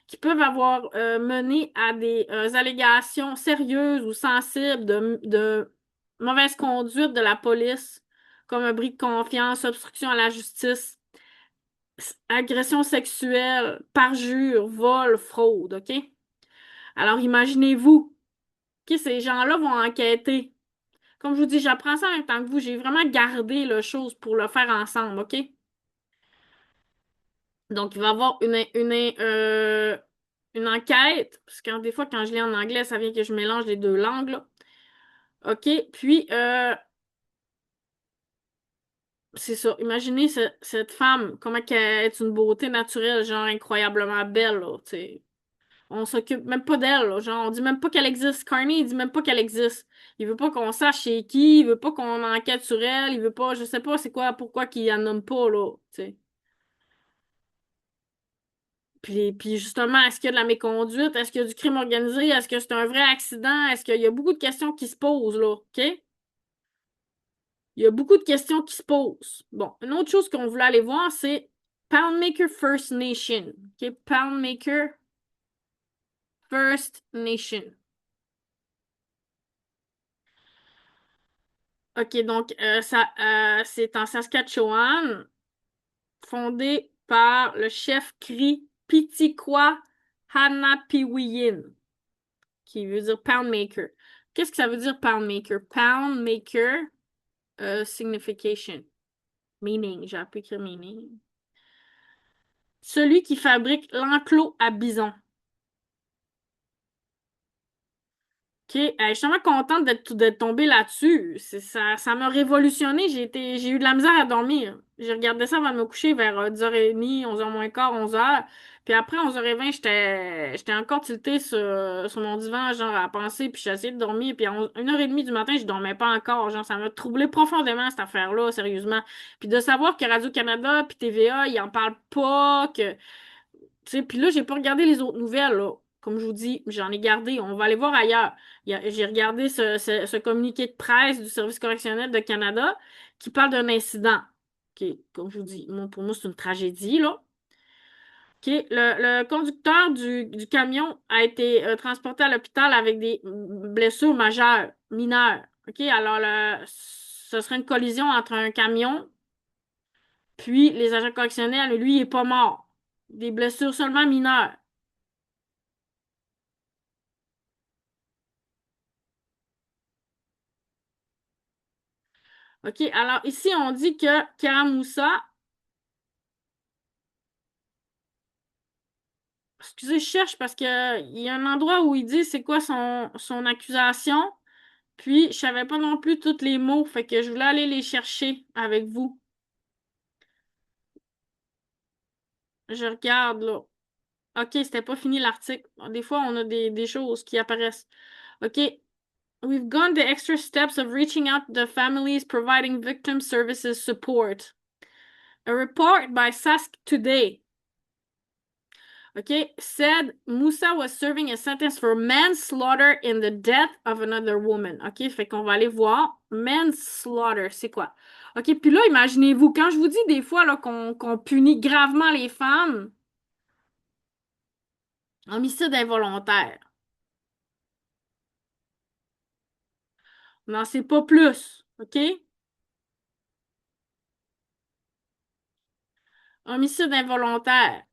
qui peuvent avoir mené à des allégations sérieuses ou sensibles de mauvaise conduite de la police, comme un bris de confiance, obstruction à la justice, agression sexuelle, parjure, vol, fraude, OK? Alors imaginez-vous que ces gens-là vont enquêter. Comme je vous dis, j'apprends ça en même temps que vous. J'ai vraiment gardé la chose pour le faire ensemble, OK? Donc, il va y avoir une enquête, parce que des fois, quand je lis en anglais, ça vient que je mélange les deux langues, là. OK? Puis, c'est ça. Imaginez cette femme, comment qu'elle est une beauté naturelle, genre incroyablement belle, là, tu sais. On s'occupe même pas d'elle, là. Genre, on dit même pas qu'elle existe. Carney, il dit même pas qu'elle existe. Il veut pas qu'on sache c'est qui, il veut pas qu'on enquête sur elle, il veut pas, je sais pas c'est quoi, pourquoi qu'il la nomme pas, là, tu sais. Puis justement, est-ce qu'il y a de la méconduite? Est-ce qu'il y a du crime organisé? Est-ce que c'est un vrai accident? Est-ce qu'il y a beaucoup de questions qui se posent, là? OK? Il y a beaucoup de questions qui se posent. Bon, une autre chose qu'on voulait aller voir, c'est Poundmaker First Nation. OK? Poundmaker First Nation. OK, donc c'est en Saskatchewan, fondé par le chef Cri Pitikwa Hanapiwiyin, qui veut dire Pound Maker. Qu'est-ce que ça veut dire Pound Maker? Pound Maker signification. Meaning, j'ai appris écrire meaning. Celui qui fabrique l'enclos à bison. OK. Je suis vraiment contente d'être tombée là-dessus. Ça m'a révolutionné. J'ai eu de la misère à dormir. J'ai regardé ça avant de me coucher vers 10h30, 11h moins quart, 11h. Puis après 11h20, j'étais encore tiltée sur mon divan, genre à penser, puis j'ai essayé de dormir. Puis à 1h30 du matin, je dormais pas encore. Genre, ça m'a troublé profondément, cette affaire-là, sérieusement. Puis de savoir que Radio-Canada puis TVA, ils en parlent pas, que tu sais, puis là, j'ai pas regardé les autres nouvelles, là. Comme je vous dis, j'en ai gardé. On va aller voir ailleurs. J'ai regardé ce communiqué de presse du Service correctionnel de Canada qui parle d'un incident. OK, comme je vous dis, pour moi, c'est une tragédie, là. OK, le conducteur du camion a été transporté à l'hôpital avec des blessures majeures, mineures. OK, alors ce serait une collision entre un camion puis les agents correctionnels. Lui, il est pas mort. Des blessures seulement mineures. OK, alors ici, on dit que Karamoussa, excusez, je cherche parce que il y a un endroit où il dit c'est quoi son accusation, puis je savais pas non plus tous les mots, fait que je voulais aller les chercher avec vous. Je regarde là. OK, c'était pas fini l'article. Des fois, on a des choses qui apparaissent. OK. We've gone the extra steps of reaching out to the families, providing victim services support. A report by Sask Today. OK, said Moussa was serving a sentence for manslaughter in the death of another woman. OK, fait qu'on va aller voir. Manslaughter, c'est quoi? OK, puis là, imaginez-vous, quand je vous dis des fois là, qu'on punit gravement les femmes, homicide involontaire. On n'en sait pas plus. OK? Homicide involontaire.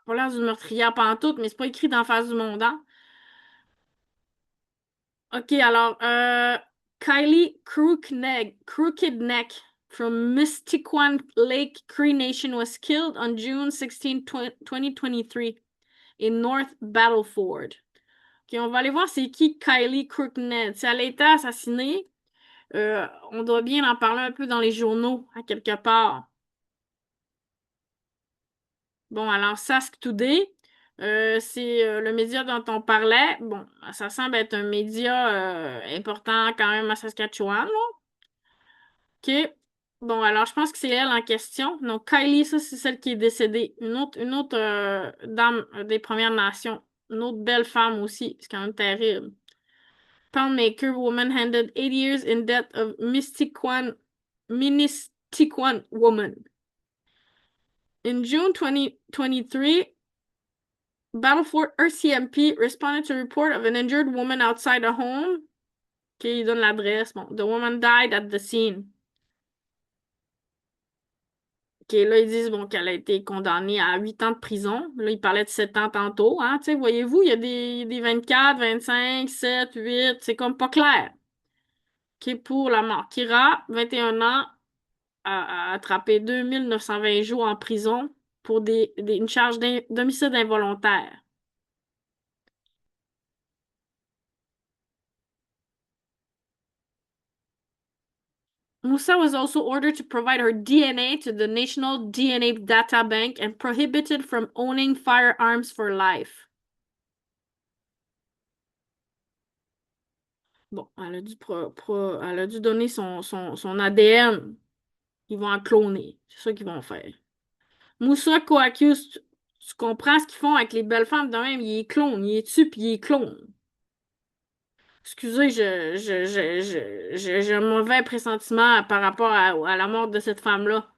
Pas l'air d'une meurtrière pantoute, mais c'est pas écrit d'en face du monde, hein? OK, alors, Kylie Crooked Neck from Mistiquan Lake Cree Nation was killed on June 16, 2023 in North Battleford. OK, on va aller voir c'est qui Kylie Crooked Neck. Si elle a été assassinée On doit bien en parler un peu dans les journaux, à quelque part. Bon, alors Sask Today, c'est le média dont on parlait. Bon, ça semble être un média important quand même à Saskatchewan, là. OK. Bon, alors je pense que c'est elle en question. Donc, Kylie, ça, c'est celle qui est décédée. Une autre dame des Premières Nations. Une autre belle femme aussi. C'est quand même terrible. Poundmaker woman handed 8 years in debt of Ministiquan woman. In June 2023, Battleford RCMP responded to a report of an injured woman outside a home. OK, il donne l'adresse. Bon, the woman died at the scene. OK, là, ils disent bon, qu'elle a été condamnée à 8 ans de prison. Là, ils parlaient de 7 ans tantôt. Hein? Tu sais, voyez-vous, il y a des 24, 25, 7, 8. C'est comme pas clair. OK, pour la mort. Kira, 21 ans, a attrapé 2920 jours en prison pour une charge d'homicide involontaire. Musa was also ordered to provide her DNA to the National DNA Data Bank and prohibited from owning firearms for life. Bon, elle a dû donner son ADN. Ils vont en cloner. C'est ça qu'ils vont faire. Moussa co-accuse, tu comprends ce qu'ils font avec les belles femmes de même? Ils les clonent, ils les tuent puis ils les clonent. Excusez, j'ai un mauvais pressentiment par rapport à la mort de cette femme-là.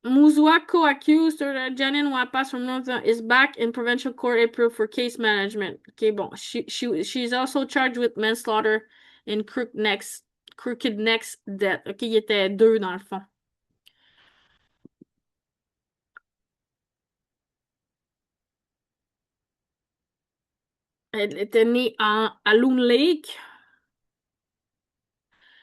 Muzwa co-accused Janine Wapas from Northern is back in provincial court April for case management. Okay, bon, she's also charged with manslaughter in Crooked Necks death. Ok, il était deux dans le fond. Elle était née à Loon Lake.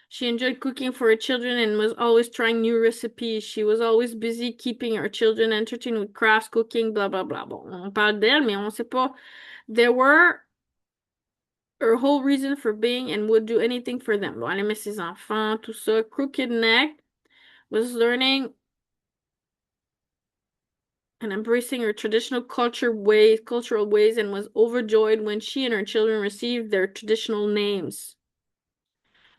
She enjoyed cooking for her children and was always trying new recipes. She was always busy keeping her children entertained with crafts, cooking, blah, blah, blah. Bon, on parle d'elle, mais on sait pas. There were her whole reason for being and would do anything for them. Bon, elle aimait ses enfants, tout ça. Crooked Neck was learning and embracing her cultural ways, and was overjoyed when she and her children received their traditional names.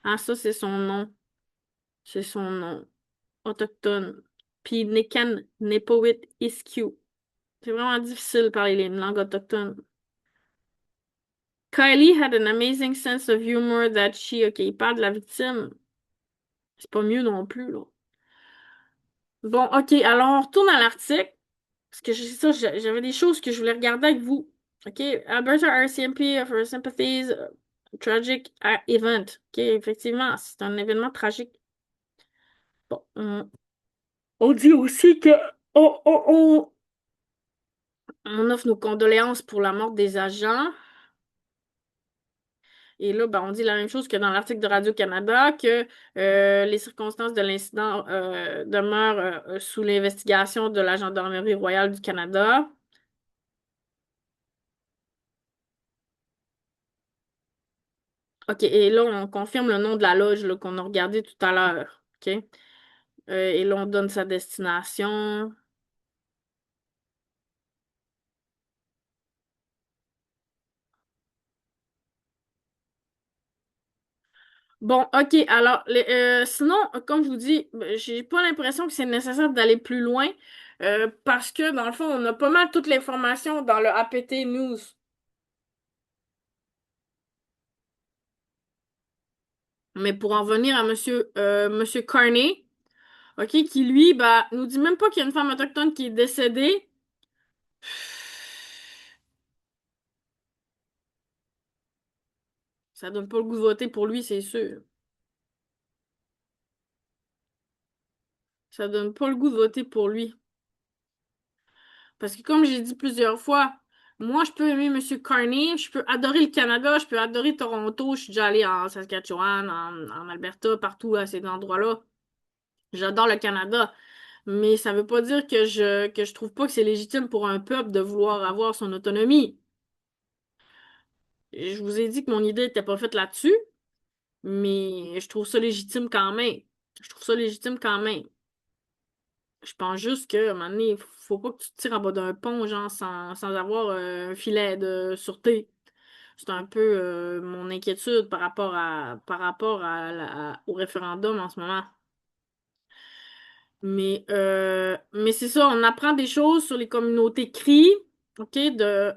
Ah, ça, c'est son nom. C'est son nom autochtone. Puis Nikan Nepowit Iskiu. C'est vraiment difficile de parler les langues autochtones. Kylie had an amazing sense of humor that OK, il parle de la victime. C'est pas mieux non plus, là. Bon, OK, alors on retourne à l'article. Parce que j'avais des choses que je voulais regarder avec vous. OK, Alberta RCMP for sympathies, tragic event. OK, effectivement, c'est un événement tragique. Bon, on dit aussi que on offre nos condoléances pour la mort des agents. Et là, ben, on dit la même chose que dans l'article de Radio-Canada, que les circonstances de l'incident demeurent sous l'investigation de la Gendarmerie royale du Canada. OK, et là, on confirme le nom de la loge là, qu'on a regardé tout à l'heure. OK? Et là, on donne sa destination. Bon, OK, alors, sinon, comme je vous dis, ben, j'ai pas l'impression que c'est nécessaire d'aller plus loin parce que, dans le fond, on a pas mal toute l'information dans le APT News. Mais pour en venir à Monsieur Carney, OK, qui lui, bah, nous dit même pas qu'il y a une femme autochtone qui est décédée. Ça donne pas le goût de voter pour lui, c'est sûr. Ça donne pas le goût de voter pour lui. Parce que comme j'ai dit plusieurs fois, moi, je peux aimer Monsieur Carney, je peux adorer le Canada, je peux adorer Toronto, je suis déjà allée en Saskatchewan, en Alberta, partout à ces endroits-là. J'adore le Canada. Mais ça veut pas dire que je trouve pas que c'est légitime pour un peuple de vouloir avoir son autonomie. Je vous ai dit que mon idée était pas faite là-dessus. Mais je trouve ça légitime quand même. Je trouve ça légitime quand même. Je pense juste que, à un moment donné, faut pas que tu te tires en bas d'un pont, genre, sans avoir un filet de sûreté. C'est un peu mon inquiétude par rapport au référendum en ce moment. Mais c'est ça, on apprend des choses sur les communautés Cri, OK, de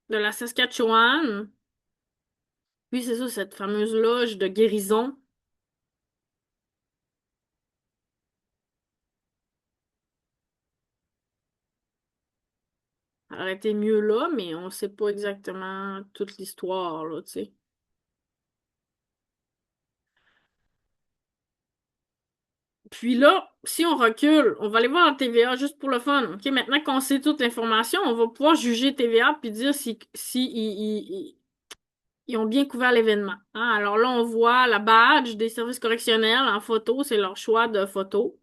la Saskatchewan. Puis c'est ça, cette fameuse loge de guérison. Elle aurait été mieux là, mais on sait pas exactement toute l'histoire, là, tu sais. Puis là, si on recule, on va aller voir la TVA juste pour le fun. OK, maintenant qu'on sait toute l'information, on va pouvoir juger TVA puis dire si ils ont bien couvert l'événement. Hein? Alors là, on voit la badge des services correctionnels en photo, c'est leur choix de photo.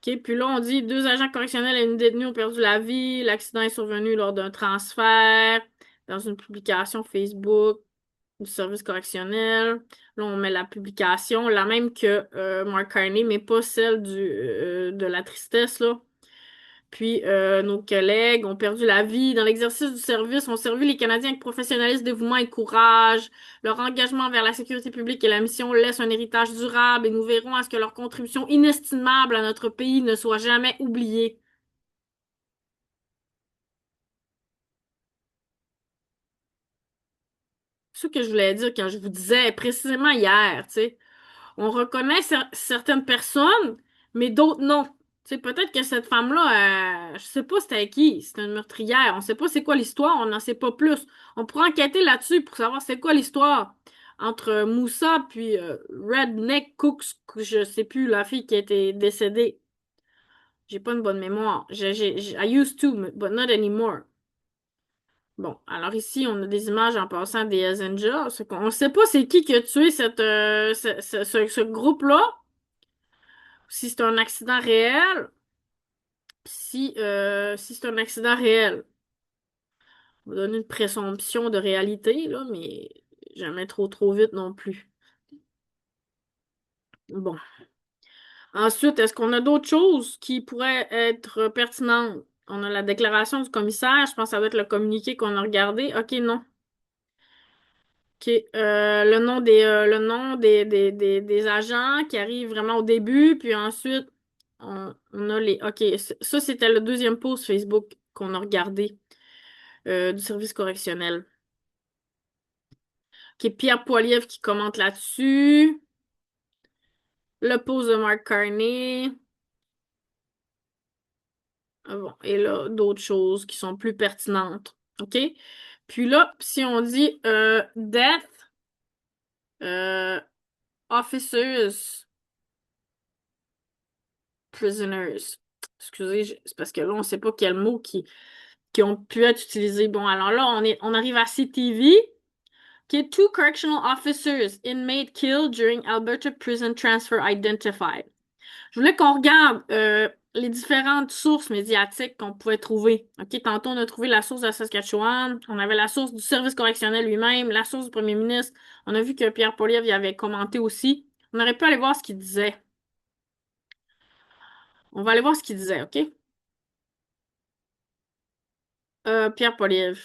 OK, puis là, on dit deux agents correctionnels et une détenue ont perdu la vie. L'accident est survenu lors d'un transfert dans une publication Facebook du service correctionnel. Là, on met la publication, la même que Mark Carney, mais pas celle de la tristesse, là. Puis, nos collègues ont perdu la vie dans l'exercice du service, ont servi les Canadiens avec professionnalisme, dévouement et courage. Leur engagement vers la sécurité publique et la mission laisse un héritage durable et nous verrons à ce que leur contribution inestimable à notre pays ne soit jamais oubliée. C'est ce que je voulais dire quand je vous disais précisément hier, tu sais. On reconnaît certaines personnes, mais d'autres non. Tu sais, peut-être que cette femme-là, je sais pas c'était qui, c'est une meurtrière. On sait pas c'est quoi l'histoire, on n'en sait pas plus. On pourrait enquêter là-dessus pour savoir c'est quoi l'histoire entre Moussa puis Redneck Cooks, que je sais plus, la fille qui a été décédée. J'ai pas une bonne mémoire. I used to, but not anymore. Bon, alors ici, on a des images en passant des Hells Angels. On ne sait pas c'est qui a tué ce groupe-là. Si c'est un accident réel, si c'est un accident réel, on va donner une présomption de réalité, là, mais jamais trop vite non plus. Bon. Ensuite, est-ce qu'on a d'autres choses qui pourraient être pertinentes? On a la déclaration du commissaire, je pense que ça doit être le communiqué qu'on a regardé. OK, non. OK. Le nom des agents qui arrivent vraiment au début, puis ensuite, on a les. OK, ça, c'était le deuxième post Facebook qu'on a regardé du service correctionnel. OK, Pierre Poilievre qui commente là-dessus. Le post de Mark Carney. Ah bon, et là, d'autres choses qui sont plus pertinentes. OK? Puis là, si on dit death euh, officers prisoners. Excusez, c'est parce que là, on ne sait pas quel mot qui ont pu être utilisés. Bon, alors là, on arrive à CTV. Okay, two correctional officers, inmate killed during Alberta prison transfer identified. Je voulais qu'on regarde les différentes sources médiatiques qu'on pouvait trouver. OK, tantôt, on a trouvé la source de la Saskatchewan, on avait la source du service correctionnel lui-même, la source du premier ministre. On a vu que Pierre Poilievre y avait commenté aussi. On aurait pu aller voir ce qu'il disait. On va aller voir ce qu'il disait, OK? Pierre Poilievre.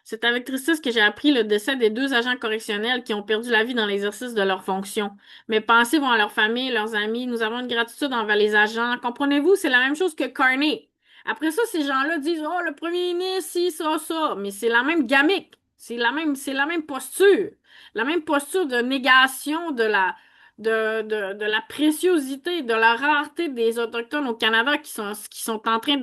C'est avec tristesse que j'ai appris le décès des deux agents correctionnels qui ont perdu la vie dans l'exercice de leurs fonctions. Mes pensées vont à leurs familles, leurs amis. Nous avons une gratitude envers les agents. Comprenez-vous, c'est la même chose que Carney. Après ça, ces gens-là disent, oh, le premier ministre, si, ça. Mais c'est la même gamique. C'est la même posture. La même posture de négation de la préciosité, de la rareté des Autochtones au Canada qui sont en train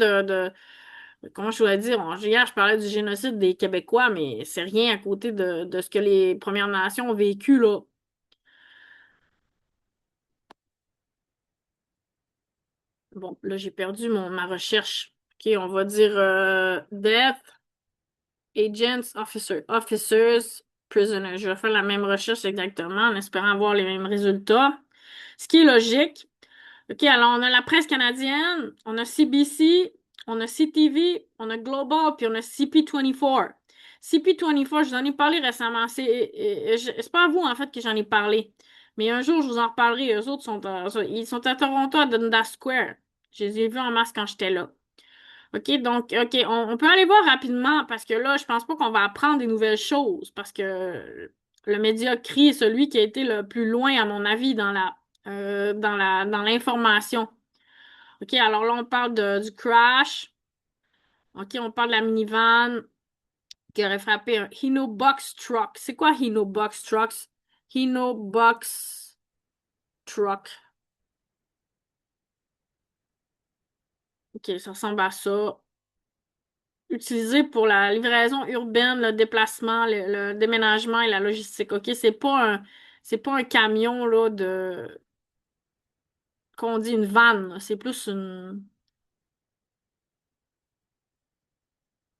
comment je pourrais dire? Hier, je parlais du génocide des Québécois, mais c'est rien à côté de ce que les Premières Nations ont vécu, là. Bon, là, j'ai perdu ma recherche. OK, on va dire Death, Agents, Officers, Prisoners. Je vais faire la même recherche exactement en espérant avoir les mêmes résultats. Ce qui est logique. OK, alors on a la presse canadienne, on a CBC, on a CTV, on a Global, puis on a CP24. CP24, je vous en ai parlé récemment. C'est pas à vous, en fait, que j'en ai parlé. Mais un jour, je vous en reparlerai. Eux autres ils sont à Toronto, à Dundas Square. Je les ai vus en masse quand j'étais là. OK, donc, OK, on peut aller voir rapidement parce que là, je pense pas qu'on va apprendre des nouvelles choses parce que le médiocre est celui qui a été le plus loin, à mon avis, dans l'information. OK, alors là, on parle du crash. OK, on parle de la minivan qui aurait frappé un Hino Box Truck. C'est quoi Hino Box Trucks? Hino Box Truck. OK, ça ressemble à ça. Utilisé pour la livraison urbaine, le déplacement, le déménagement et la logistique. OK, c'est pas un camion là qu'on dit une vanne, là. C'est plus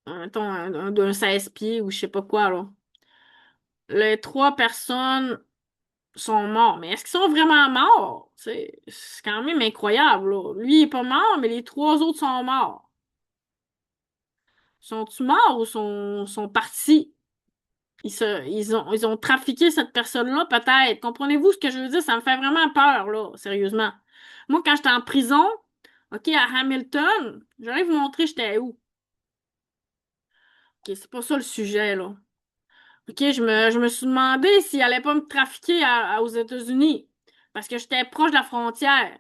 mettons, d'un 16 pieds ou je sais pas quoi là. Les trois personnes sont morts. Mais est-ce qu'ils sont vraiment morts? C'est quand même incroyable, là. Lui, il est pas mort, mais les trois autres sont morts. Sont-ils morts ou sont partis? Ils ont trafiqué cette personne-là, peut-être. Comprenez-vous ce que je veux dire? Ça me fait vraiment peur, là, sérieusement. Moi, quand j'étais en prison, OK, à Hamilton, j'allais vous montrer j'étais où. OK, c'est pas ça le sujet, là. OK, je me suis demandé s'il allait pas me trafiquer aux États-Unis. Parce que j'étais proche de la frontière.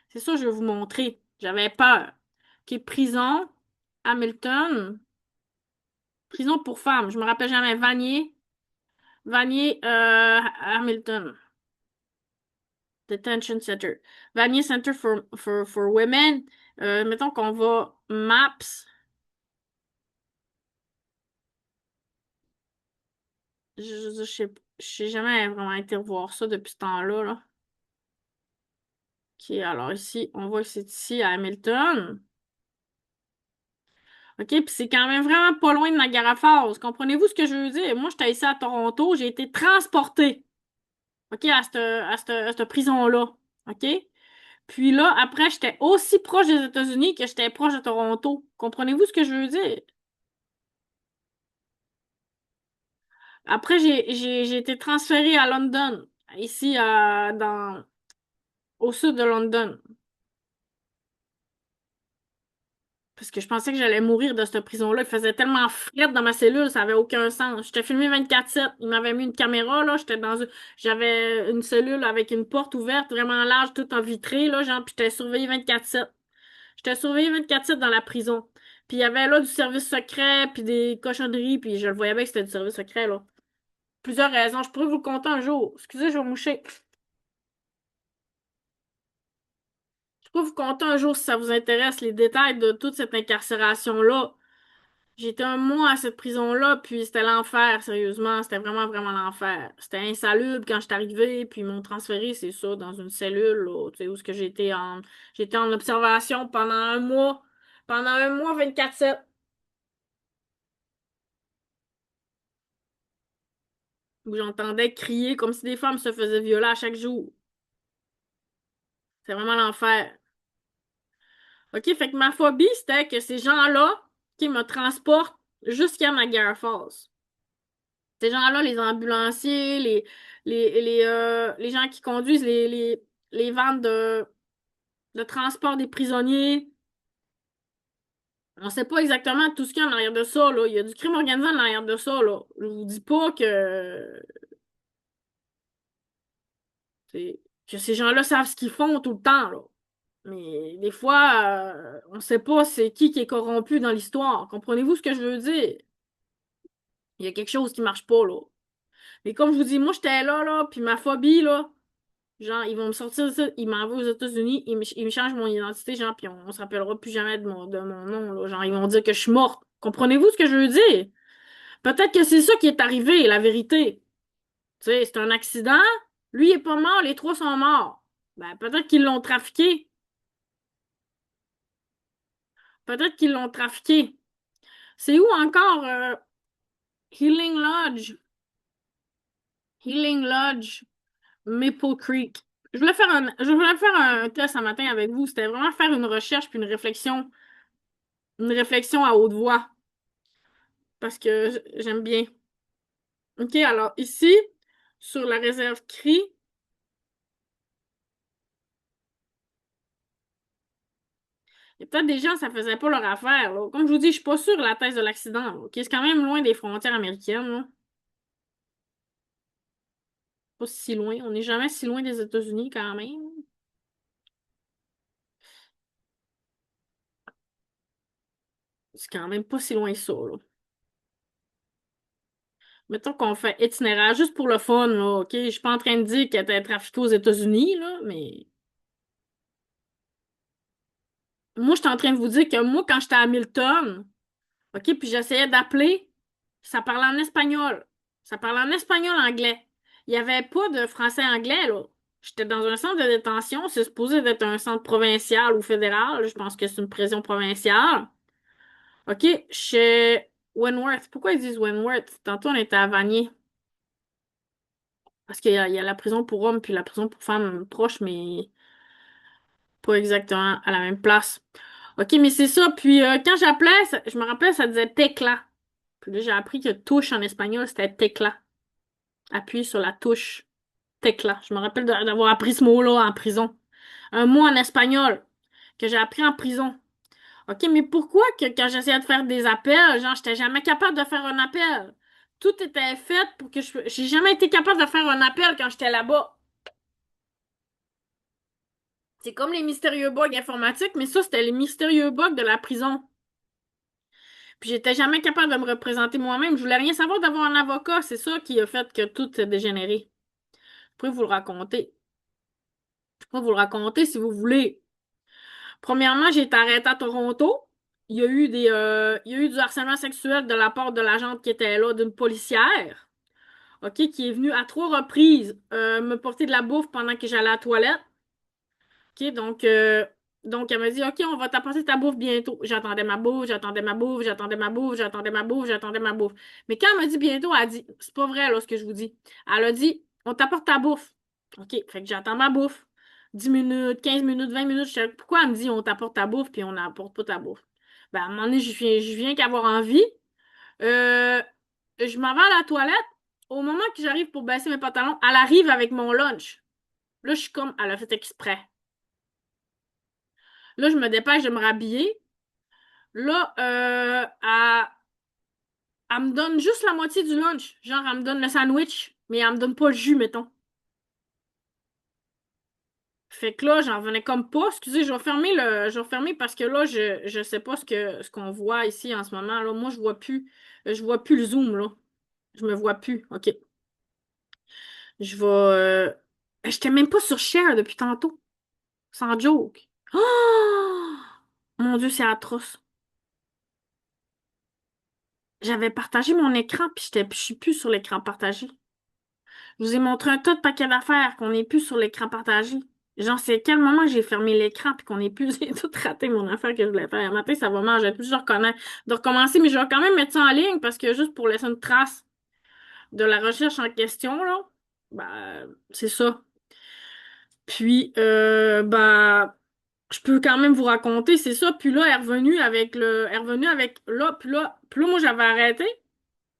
C'est ça que je vais vous montrer. J'avais peur. OK, prison, Hamilton, prison pour femmes. Je me rappelle jamais. Vanier, Hamilton. Detention Center. Vanier Center for Women. Mettons qu'on va Maps. Je sais jamais vraiment été revoir ça depuis ce temps-là, là. OK, alors ici, on voit que c'est ici à Hamilton. OK, puis c'est quand même vraiment pas loin de Niagara Falls. Comprenez-vous ce que je veux dire? Moi, j'étais ici à Toronto, j'ai été transportée, OK, à cette prison-là. OK? Puis là, après, j'étais aussi proche des États-Unis que j'étais proche de Toronto. Comprenez-vous ce que je veux dire? Après, j'ai été transférée à London, ici au sud de London. Parce que je pensais que j'allais mourir de cette prison-là. Il faisait tellement fret dans ma cellule, ça avait aucun sens. J'étais filmé 24/7. Il m'avait mis une caméra, là. J'avais une cellule avec une porte ouverte, vraiment large, toute en vitrée, là, genre, puis j'étais surveillée 24/7. J'étais surveillée 24/7 dans la prison. Puis il y avait là du service secret, puis des cochonneries, puis je le voyais bien que c'était du service secret, là. Plusieurs raisons. Je pourrais vous le conter un jour. Excusez, je vais moucher. Je pourrais vous conter un jour si ça vous intéresse les détails de toute cette incarcération-là. J'ai été un mois à cette prison-là, puis c'était l'enfer, sérieusement. C'était vraiment, vraiment l'enfer. C'était insalubre quand je suis arrivée, puis ils m'ont transféré, c'est ça, dans une cellule, là, tu sais, où ce que j'étais en observation pendant un mois. Pendant un mois, 24/7. Où j'entendais crier comme si des femmes se faisaient violer à chaque jour. C'est vraiment l'enfer. OK, fait que ma phobie, c'était que ces gens-là, qui me transportent jusqu'à Niagara Falls. Ces gens-là, les ambulanciers, les gens qui conduisent les vannes de transport des prisonniers, on sait pas exactement tout ce qu'il y a en arrière de ça, là. Il y a du crime organisé en arrière de ça, là. Je vous dis pas que ces gens-là savent ce qu'ils font tout le temps, là. Mais des fois, on sait pas c'est qui est corrompu dans l'histoire. Comprenez-vous ce que je veux dire? Il y a quelque chose qui marche pas, là. Mais comme je vous dis, moi, j'étais là, puis ma phobie, là, genre, ils vont me sortir de ça, ils m'envoient aux États-Unis, ils me changent mon identité, genre, puis on se rappellera plus jamais de mon nom, là. Genre, ils vont dire que je suis morte. Comprenez-vous ce que je veux dire? Peut-être que c'est ça qui est arrivé, la vérité. Tu sais, c'est un accident. Lui, il est pas mort, les trois sont morts. Ben, peut-être qu'ils l'ont trafiqué. Peut-être qu'ils l'ont trafiqué. C'est où encore, Healing Lodge? Healing Lodge, Maple Creek. Je voulais faire un test ce matin avec vous. C'était vraiment faire une recherche puis une réflexion à haute voix. parce que j'aime bien. OK, alors ici, sur la réserve CRI, il y a peut-être des gens, ça faisait pas leur affaire, là. Comme je vous dis, je suis pas sûre de la thèse de l'accident, là. OK, c'est quand même loin des frontières américaines, là. Pas si loin. On n'est jamais si loin des États-Unis, quand même. C'est quand même pas si loin que ça, là. Mettons qu'on fait itinéraire juste pour le fun, là, OK? Je suis pas en train de dire qu'elle était trafiquée aux États-Unis, là, mais moi, je suis en train de vous dire que moi, quand j'étais à Hamilton, OK, puis j'essayais d'appeler, ça parlait en espagnol. Ça parlait en espagnol-anglais. Il n'y avait pas de français-anglais, là. J'étais dans un centre de détention, c'est supposé d'être un centre provincial ou fédéral. Je pense que c'est une prison provinciale. OK, chez Wentworth. Pourquoi ils disent Wentworth? Tantôt, on était à Vanier. Parce qu'il y a la prison pour hommes puis la prison pour femmes proches, mais pas exactement à la même place. OK, mais c'est ça. Puis quand j'appelais, je me rappelle, ça disait tecla. Puis là, j'ai appris que touche en espagnol, c'était tecla. Appuyer sur la touche tecla. Je me rappelle d'avoir appris ce mot-là en prison. Un mot en espagnol que j'ai appris en prison. OK, mais pourquoi que quand j'essayais de faire des appels, genre, j'étais jamais capable de faire un appel? Tout était fait pour que je... J'ai jamais été capable de faire un appel quand j'étais là-bas. C'est comme les mystérieux bugs informatiques, mais ça, c'était les mystérieux bugs de la prison. Puis j'étais jamais capable de me représenter moi-même. Je voulais rien savoir d'avoir un avocat. C'est ça qui a fait que tout s'est dégénéré. Je pourrais vous le raconter. Je pourrais vous le raconter si vous voulez. Premièrement, j'ai été arrêtée à Toronto. Il y a eu du harcèlement sexuel de la part de l'agente qui était là, d'une policière, OK, qui est venue à 3 reprises me porter de la bouffe pendant que j'allais à la toilette. OK, donc elle m'a dit, OK, on va t'apporter ta bouffe bientôt. J'attendais ma bouffe, j'attendais ma bouffe, j'attendais ma bouffe, j'attendais ma bouffe, j'attendais ma bouffe. Mais quand elle m'a dit bientôt, elle a dit, c'est pas vrai, là, ce que je vous dis. Elle a dit, on t'apporte ta bouffe. OK, fait que j'attends ma bouffe. 10 minutes, 15 minutes, 20 minutes. Pourquoi elle me dit, on t'apporte ta bouffe, puis on n'apporte pas ta bouffe? Ben, à un moment donné, je viens qu'avoir envie. Euh, je m'en vais à la toilette. Au moment que j'arrive pour baisser mes pantalons, elle arrive avec mon lunch. Là, je suis comme, elle a fait exprès. Là, je me dépêche de me rhabiller. Là, elle me donne juste la moitié du lunch. Genre, elle me donne le sandwich, mais elle me donne pas le jus, mettons. Fait que là, j'en revenais comme pas. Excusez, je vais fermer parce que là, je sais pas ce qu'on voit ici en ce moment. Là, moi, je vois plus le zoom, là. Je me vois plus. OK. Je vais, j'étais même pas sur Share depuis tantôt. Sans joke. Oh! Mon Dieu, c'est atroce. J'avais partagé mon écran, puis je suis plus sur l'écran partagé. Je vous ai montré un tas de paquets d'affaires qu'on n'est plus sur l'écran partagé. Genre, c'est à quel moment j'ai fermé l'écran puis qu'on n'est plus, j'ai tout raté mon affaire que je voulais faire. Un matin, ça va mal, j'ai plus de de recommencer, mais je vais quand même mettre ça en ligne parce que juste pour laisser une trace de la recherche en question, là, bah, c'est ça. Puis, je peux quand même vous raconter, c'est ça. Puis là, elle est revenue avec, puis là, moi, j'avais arrêté.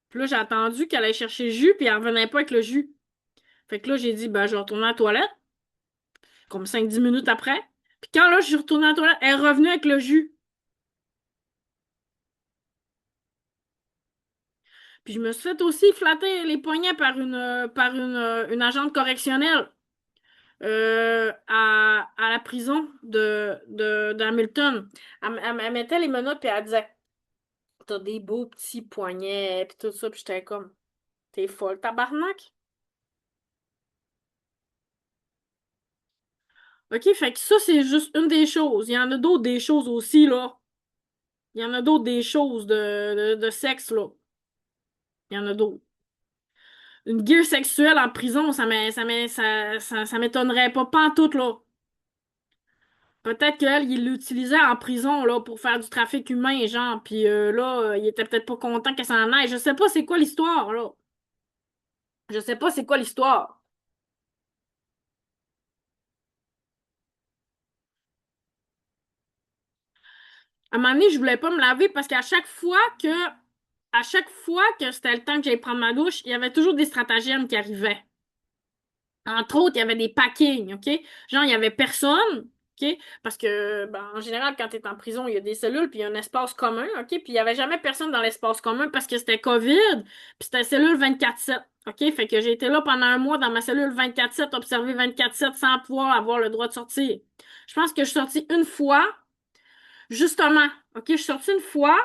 Puis là, j'ai attendu qu'elle aille chercher le jus, puis elle revenait pas avec le jus. Fait que là, j'ai dit, ben, je vais retourner à la toilette, comme 5 10 minutes après. Puis quand là, je suis retournée à la toilette, elle est revenue avec le jus. Puis je me suis fait aussi flatter les poignets par une agente correctionnelle à la prison d'Hamilton. Elle mettait les menottes, puis elle disait, t'as des beaux petits poignets, puis tout ça. Puis j'étais comme, t'es folle, tabarnak. OK, fait que ça, c'est juste une des choses. Il y en a d'autres des choses aussi, là. Il y en a d'autres des choses de sexe, là. Il y en a d'autres. Une guerre sexuelle en prison, ça m'étonnerait pas pantoute, là. Peut-être qu'elle, il l'utilisait en prison, là, pour faire du trafic humain, genre, puis là, il était peut-être pas content qu'elle s'en aille. Je sais pas c'est quoi l'histoire, là. Je sais pas c'est quoi l'histoire. À un moment donné, je voulais pas me laver parce qu'à chaque fois que à chaque fois que c'était le temps que j'allais prendre ma douche, il y avait toujours des stratagèmes qui arrivaient. Entre autres, il y avait des packings, OK? Genre, il y avait personne, OK? Parce que, ben, en général, quand tu es en prison, il y a des cellules, puis il y a un espace commun, OK? Puis il y avait jamais personne dans l'espace commun parce que c'était COVID, puis c'était cellule 24/7, OK? Fait que j'ai été là pendant un mois dans ma cellule 24/7, observée 24/7 sans pouvoir avoir le droit de sortir. Je pense que je suis sortie une fois, justement, OK? Je suis sortie une fois,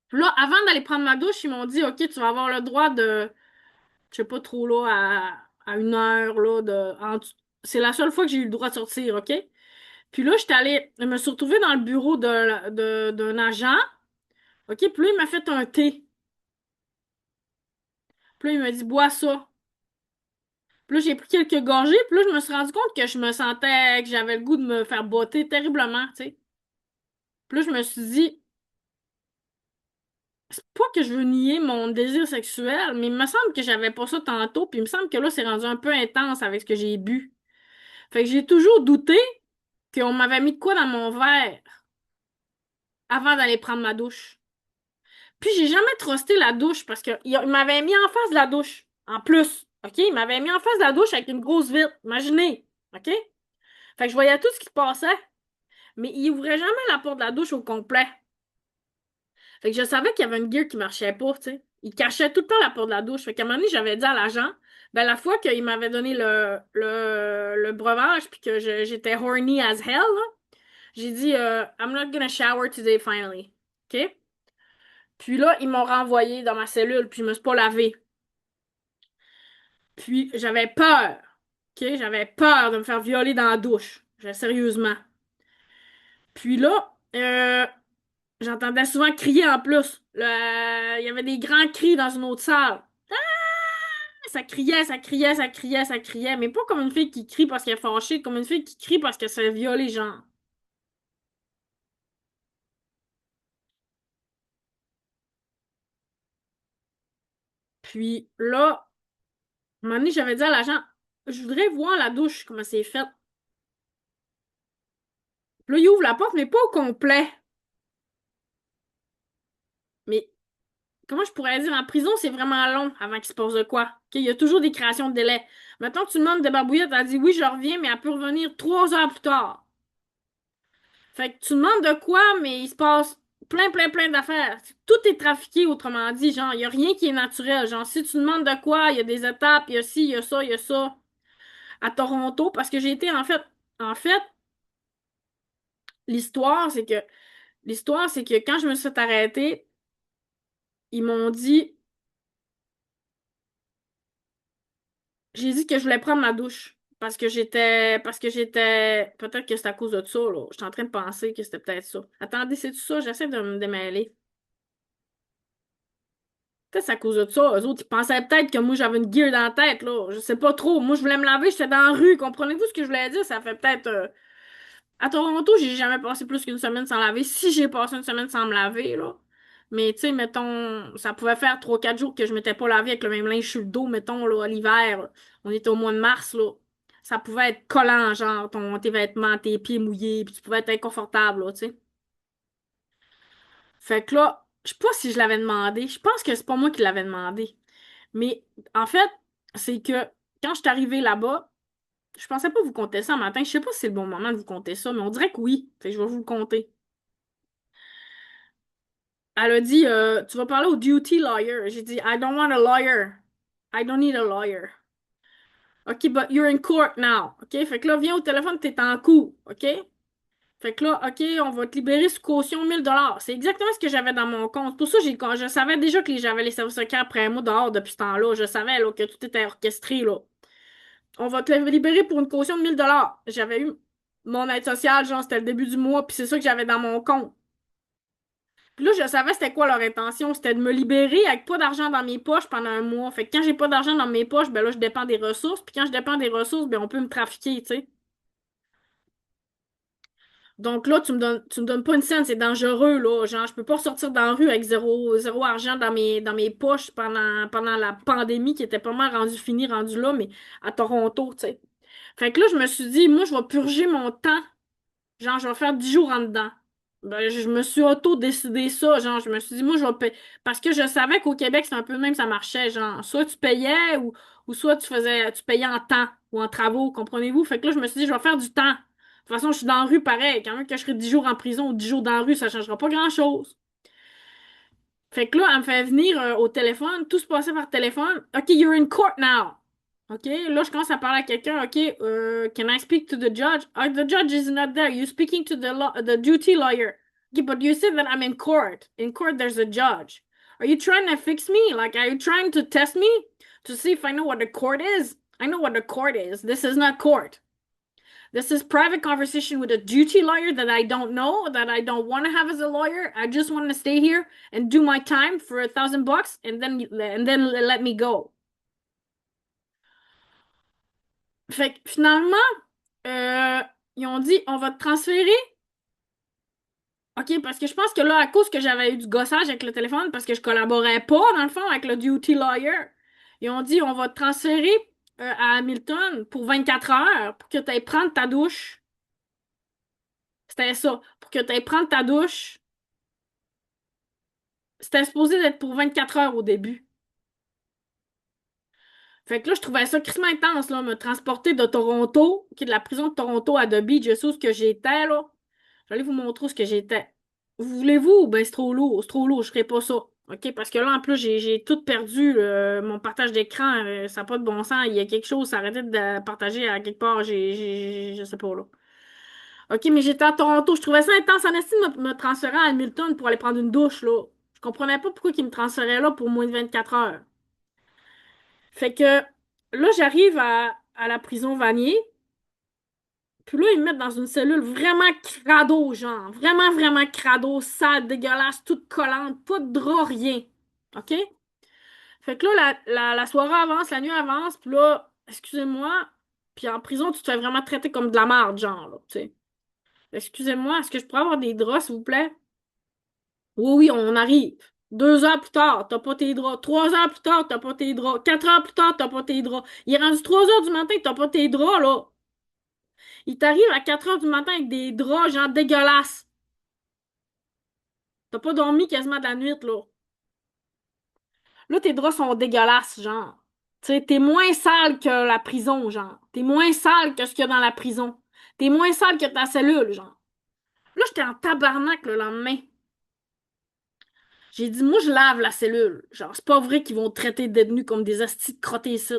puis là, avant d'aller prendre ma douche, ils m'ont dit, OK, tu vas avoir le droit de je sais pas trop là, à 1 heure là, c'est la seule fois que j'ai eu le droit de sortir, OK? Puis là, je me suis retrouvée dans le bureau d'un agent, OK? Puis là, il m'a fait un thé. Puis là, il m'a dit, bois ça. Puis là, j'ai pris quelques gorgées, puis là, je me suis rendu compte que je me sentais, que j'avais le goût de me faire botter terriblement, tu sais. Puis là, je me suis dit, c'est pas que je veux nier mon désir sexuel, mais il me semble que j'avais pas ça tantôt, puis il me semble que là, c'est rendu un peu intense avec ce que j'ai bu. Fait que j'ai toujours douté qu'on m'avait mis de quoi dans mon verre avant d'aller prendre ma douche. Puis j'ai jamais trusté la douche parce que il m'avait mis en face de la douche. En plus, OK? Il m'avait mis en face de la douche avec une grosse vitre. Imaginez, OK? Fait que je voyais tout ce qui se passait, mais il ouvrait jamais la porte de la douche au complet. Fait que je savais qu'il y avait une gear qui marchait pas, tu sais. Il cachait tout le temps la porte de la douche. Fait qu'à un moment donné, j'avais dit à l'agent, ben la fois qu'il m'avait donné le breuvage puis que j'étais horny as hell, là, j'ai dit I'm not gonna shower today finally. OK? Puis là, ils m'ont renvoyé dans ma cellule, puis je me suis pas lavé. Puis j'avais peur. OK? J'avais peur de me faire violer dans la douche. Sérieusement. Puis là, j'entendais souvent crier en plus. Il y avait des grands cris dans une autre salle. Ça criait, ça criait, ça criait, ça criait. Mais pas comme une fille qui crie parce qu'elle est fâchée, comme une fille qui crie parce qu'elle se fait violer, genre. Puis là, un moment donné, j'avais dit à l'agent, je voudrais voir la douche, comment c'est fait. Puis là, il ouvre la porte, mais pas au complet. Mais comment je pourrais dire, en prison, c'est vraiment long avant qu'il se passe de quoi. Il y a toujours des créations de délai. Maintenant, tu demandes de Barbouillette, elle dit oui, je reviens, mais elle peut revenir 3 heures plus tard. Fait que tu demandes de quoi, mais il se passe plein, plein, plein d'affaires. Tout est trafiqué, autrement dit. Genre, il n'y a rien qui est naturel. Genre, si tu demandes de quoi, il y a des étapes, il y a ci, il y a ça, il y a ça. À Toronto, parce que j'ai été, en fait, l'histoire, c'est que, l'histoire, c'est que quand je me suis fait arrêter, ils m'ont dit, j'ai dit que je voulais prendre ma douche. Peut-être que c'est à cause de ça, là. J'étais en train de penser que c'était peut-être ça. Attendez, c'est tout ça? J'essaie de me démêler. Peut-être c'est à cause de ça. Eux autres, ils pensaient peut-être que moi, j'avais une gear dans la tête, là. Je sais pas trop. Moi, je voulais me laver, j'étais dans la rue. Comprenez-vous ce que je voulais dire? Ça fait peut-être... À Toronto, j'ai jamais passé plus qu'une semaine sans laver. Si j'ai passé une semaine sans me laver, là. Mais, tu sais, mettons, ça pouvait faire 3 4 jours que je m'étais pas lavé avec le même linge sur le dos, mettons, là, à l'hiver. On était au mois de mars, là. Ça pouvait être collant, genre, tes vêtements, tes pieds mouillés, puis tu pouvais être inconfortable, là, tu sais. Fait que là, je sais pas si je l'avais demandé. Je pense que c'est pas moi qui l'avais demandé. Mais en fait, c'est que quand je suis arrivée là-bas, je pensais pas vous conter ça un matin. Je sais pas si c'est le bon moment de vous conter ça, mais on dirait que oui. Fait que je vais vous le conter. Elle a dit, tu vas parler au duty lawyer. J'ai dit, I don't want a lawyer. I don't need a lawyer. OK, but you're in court now. OK, fait que là, viens au téléphone, t'es en cours. OK? Fait que là, OK, on va te libérer sous caution 1000 $. C'est exactement ce que j'avais dans mon compte. Pour ça, je savais déjà que j'avais les services secrets après moi dehors depuis ce temps-là. Je savais là, que tout était orchestré, là. On va te libérer pour une caution de 1000 $. J'avais eu mon aide sociale, genre, c'était le début du mois, puis c'est ça que j'avais dans mon compte. Puis là, je savais c'était quoi leur intention. C'était de me libérer avec pas d'argent dans mes poches pendant un mois. Fait que quand j'ai pas d'argent dans mes poches, ben là, je dépends des ressources. Puis quand je dépends des ressources, ben on peut me trafiquer, tu sais. Donc là, tu me donnes pas une scène, c'est dangereux, là. Genre, je peux pas sortir dans la rue avec zéro argent dans mes poches pendant la pandémie qui était pas mal rendue finie, rendue là, mais à Toronto, tu sais. Fait que là, je me suis dit, moi, je vais purger mon temps. Genre, je vais faire 10 jours en dedans. Ben, je me suis auto-décidé ça, genre, je me suis dit, moi, je vais payer. Parce que je savais qu'au Québec, c'est un peu même, ça marchait, genre, soit tu payais ou soit tu payais en temps ou en travaux, comprenez-vous? Fait que là, je me suis dit, je vais faire du temps. De toute façon, je suis dans la rue pareil. Quand même que je serai 10 jours en prison ou 10 jours dans la rue, ça changera pas grand-chose. Fait que là, elle me fait venir au téléphone, tout se passait par téléphone. OK, you're in court now. OK, là, je commence à parler à quelqu'un. OK, can I speak to the judge? The judge is not there. You're speaking to the duty lawyer. Okay, but you said that I'm in court. In court, there's a judge. Are you trying to fix me? Like, are you trying to test me to see if I know what the court is? I know what the court is. This is not court. This is private conversation with a duty lawyer that I don't know, that I don't want to have as a lawyer. I just want to stay here and do my time for $1,000 and then let me go. Fait que finalement, euh, ils ont dit on va te transférer. OK, parce que je pense que là, à cause que j'avais eu du gossage avec le téléphone, parce que je collaborais pas, dans le fond, avec le duty lawyer, ils ont dit on va te transférer à Hamilton pour 24 heures pour que tu ailles prendre ta douche. C'était ça. Pour que tu ailles prendre ta douche. C'était supposé d'être pour 24 heures au début. Fait que là, je trouvais ça crissement intense, là, me transporter de Toronto, qui est de la prison de Toronto à The Beach, je sais où ce que j'étais, là. J'allais vous montrer où ce que j'étais. Voulez-vous? Ben, c'est trop lourd, je ferai pas ça. OK? Parce que là, en plus, j'ai tout perdu, mon partage d'écran, ça n'a pas de bon sens. Il y a quelque chose, ça arrêtait de partager à quelque part, je sais pas, là. OK, mais j'étais à Toronto, je trouvais ça intense, en estime de me transférer à Hamilton pour aller prendre une douche, là. Je comprenais pas pourquoi ils me transféraient là pour moins de 24 heures. Fait que là, j'arrive à la prison Vanier, puis là, ils me mettent dans une cellule vraiment crado, genre. Vraiment, vraiment crado, sale, dégueulasse, toute collante, pas de drap, rien. OK? Fait que là, la soirée avance, la nuit avance, puis là, excusez-moi, puis en prison, tu te fais vraiment traiter comme de la merde, genre, là, tu sais. Excusez-moi, est-ce que je pourrais avoir des draps, s'il vous plaît? Oui, oui, on arrive. 2 heures plus tard, t'as pas tes draps. 3 heures plus tard, t'as pas tes draps. 4 heures plus tard, t'as pas tes draps. Il est rendu 3 heures du matin, t'as pas tes draps, là. Il t'arrive à 4 heures du matin avec des draps, genre dégueulasses. T'as pas dormi quasiment de la nuit, là. Là, tes draps sont dégueulasses, genre. Tu sais, t'es moins sale que la prison, genre. T'es moins sale que ce qu'il y a dans la prison. T'es moins sale que ta cellule, genre. Là, j'étais en tabarnak le lendemain. J'ai dit, moi, je lave la cellule. Genre, c'est pas vrai qu'ils vont traiter de détenus comme des astis de crottés ici.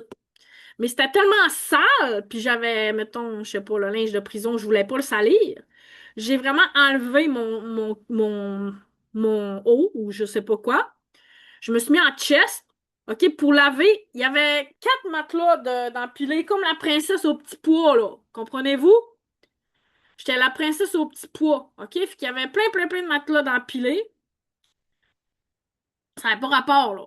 Mais c'était tellement sale, puis j'avais, mettons, je sais pas, le linge de prison, je voulais pas le salir. J'ai vraiment enlevé mon haut, ou je sais pas quoi. Je me suis mis en chest, OK, pour laver. Il y avait 4 matelas d'empilés, comme la princesse au petit pois, là. Comprenez-vous? J'étais la princesse au petit pois, OK? Fait qu'il y avait plein, plein, plein de matelas d'empilés. Ça n'avait pas rapport, là.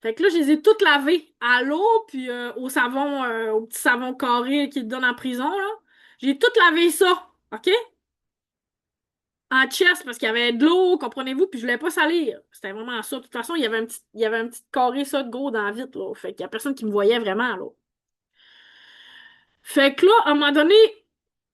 Fait que là, je les ai toutes lavées à l'eau, puis au savon, au petit savon carré qu'ils te donnent en prison, là. J'ai tout lavé ça, OK? En chest, parce qu'il y avait de l'eau, comprenez-vous, puis je voulais pas salir. C'était vraiment ça. De toute façon, il y avait un petit carré, ça, de gros dans la vitre, là. Fait qu'il y a personne qui me voyait vraiment, là. Fait que là, à un moment donné,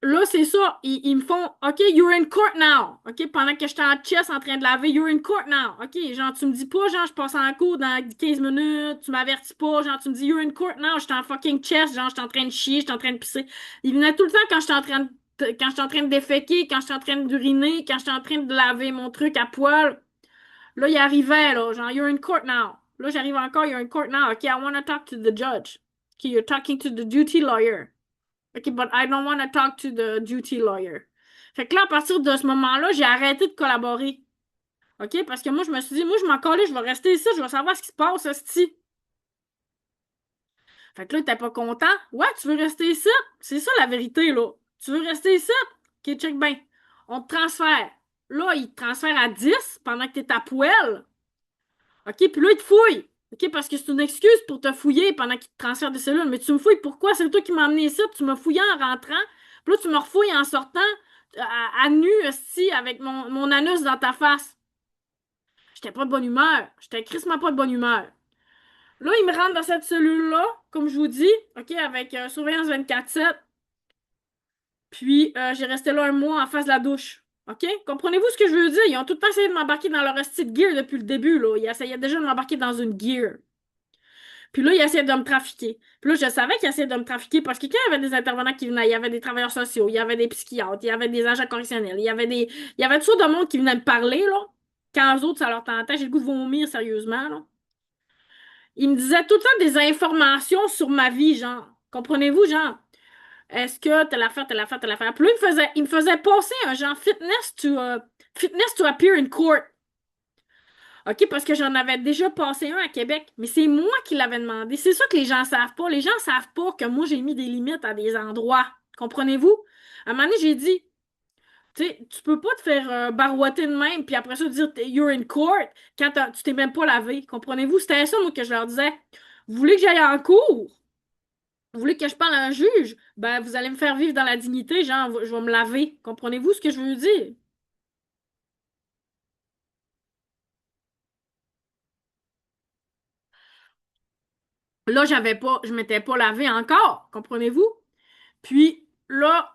là, c'est ça. Ils me font, OK, you're in court now. OK, pendant que j'étais en chess en train de laver, you're in court now. OK, genre, tu me dis pas, genre, je passe en cours dans 15 minutes, tu m'avertis pas, genre, tu me dis, you're in court now, j'étais en fucking chess, genre, j'étais en train de chier, j'étais en train de pisser. Il venait tout le temps quand j'étais en train de déféquer, quand j'étais en train d'uriner, quand j'étais en train de laver mon truc à poil. Là, il arrivait, là, genre, you're in court now. Là, j'arrive encore, you're in court now. OK, I want to talk to the judge. OK, you're talking to the duty lawyer. OK, but I don't want to talk to the duty lawyer. Fait que là, à partir de ce moment-là, j'ai arrêté de collaborer. OK? Parce que moi, je me suis dit, moi, je m'en calais, je vais rester ici, je vais savoir ce qui se passe, hostie. Fait que là, t'es pas content? Ouais, tu veux rester ici? C'est ça la vérité, là. Tu veux rester ici? OK, check bien. On te transfère. Là, il te transfère à 10 pendant que t'es à poêle. OK, puis là, il te fouille. OK, parce que c'est une excuse pour te fouiller pendant qu'il te transfère des cellules. Mais tu me fouilles pourquoi? C'est toi qui m'as amené ici, tu m'as fouillé en rentrant. Puis là, tu me refouilles en sortant à nu, esti, avec mon anus dans ta face. J'étais pas de bonne humeur. J'étais crissement pas de bonne humeur. Là, il me rentre dans cette cellule-là, comme je vous dis, OK, avec surveillance 24/7. Puis, j'ai resté là un mois en face de la douche. OK? Comprenez-vous ce que je veux dire? Ils ont tout le temps essayé de m'embarquer dans leur esti de gear depuis le début, là. Ils essayaient déjà de m'embarquer dans une gear. Puis là, ils essayaient de me trafiquer. Puis là, je savais qu'ils essayaient de me trafiquer parce que quand il y avait des intervenants qui venaient, il y avait des travailleurs sociaux, il y avait des psychiatres, il y avait des agents correctionnels, il y avait tout sortes de monde qui venait me parler, là. Quand eux autres, ça leur tentait, j'ai le goût de vomir, sérieusement, là. Ils me disaient tout le temps des informations sur ma vie, genre. Comprenez-vous, genre? Est-ce que t'as l'affaire, t'as l'affaire, t'as l'affaire? Puis là, il me faisait passer un genre fitness to appear in court. OK, parce que j'en avais déjà passé un à Québec, mais c'est moi qui l'avais demandé. C'est ça que les gens savent pas. Les gens savent pas que moi, j'ai mis des limites à des endroits. Comprenez-vous? À un moment donné, j'ai dit, tu sais, tu peux pas te faire barouetter de même, puis après ça, dire you're in court quand tu t'es même pas lavé. Comprenez-vous? C'était ça, moi, que je leur disais. Vous voulez que j'aille en cours? Vous voulez que je parle à un juge? Ben, vous allez me faire vivre dans la dignité, genre, je vais me laver. Comprenez-vous ce que je veux dire? Là, je m'étais pas lavé encore. Comprenez-vous? Puis là,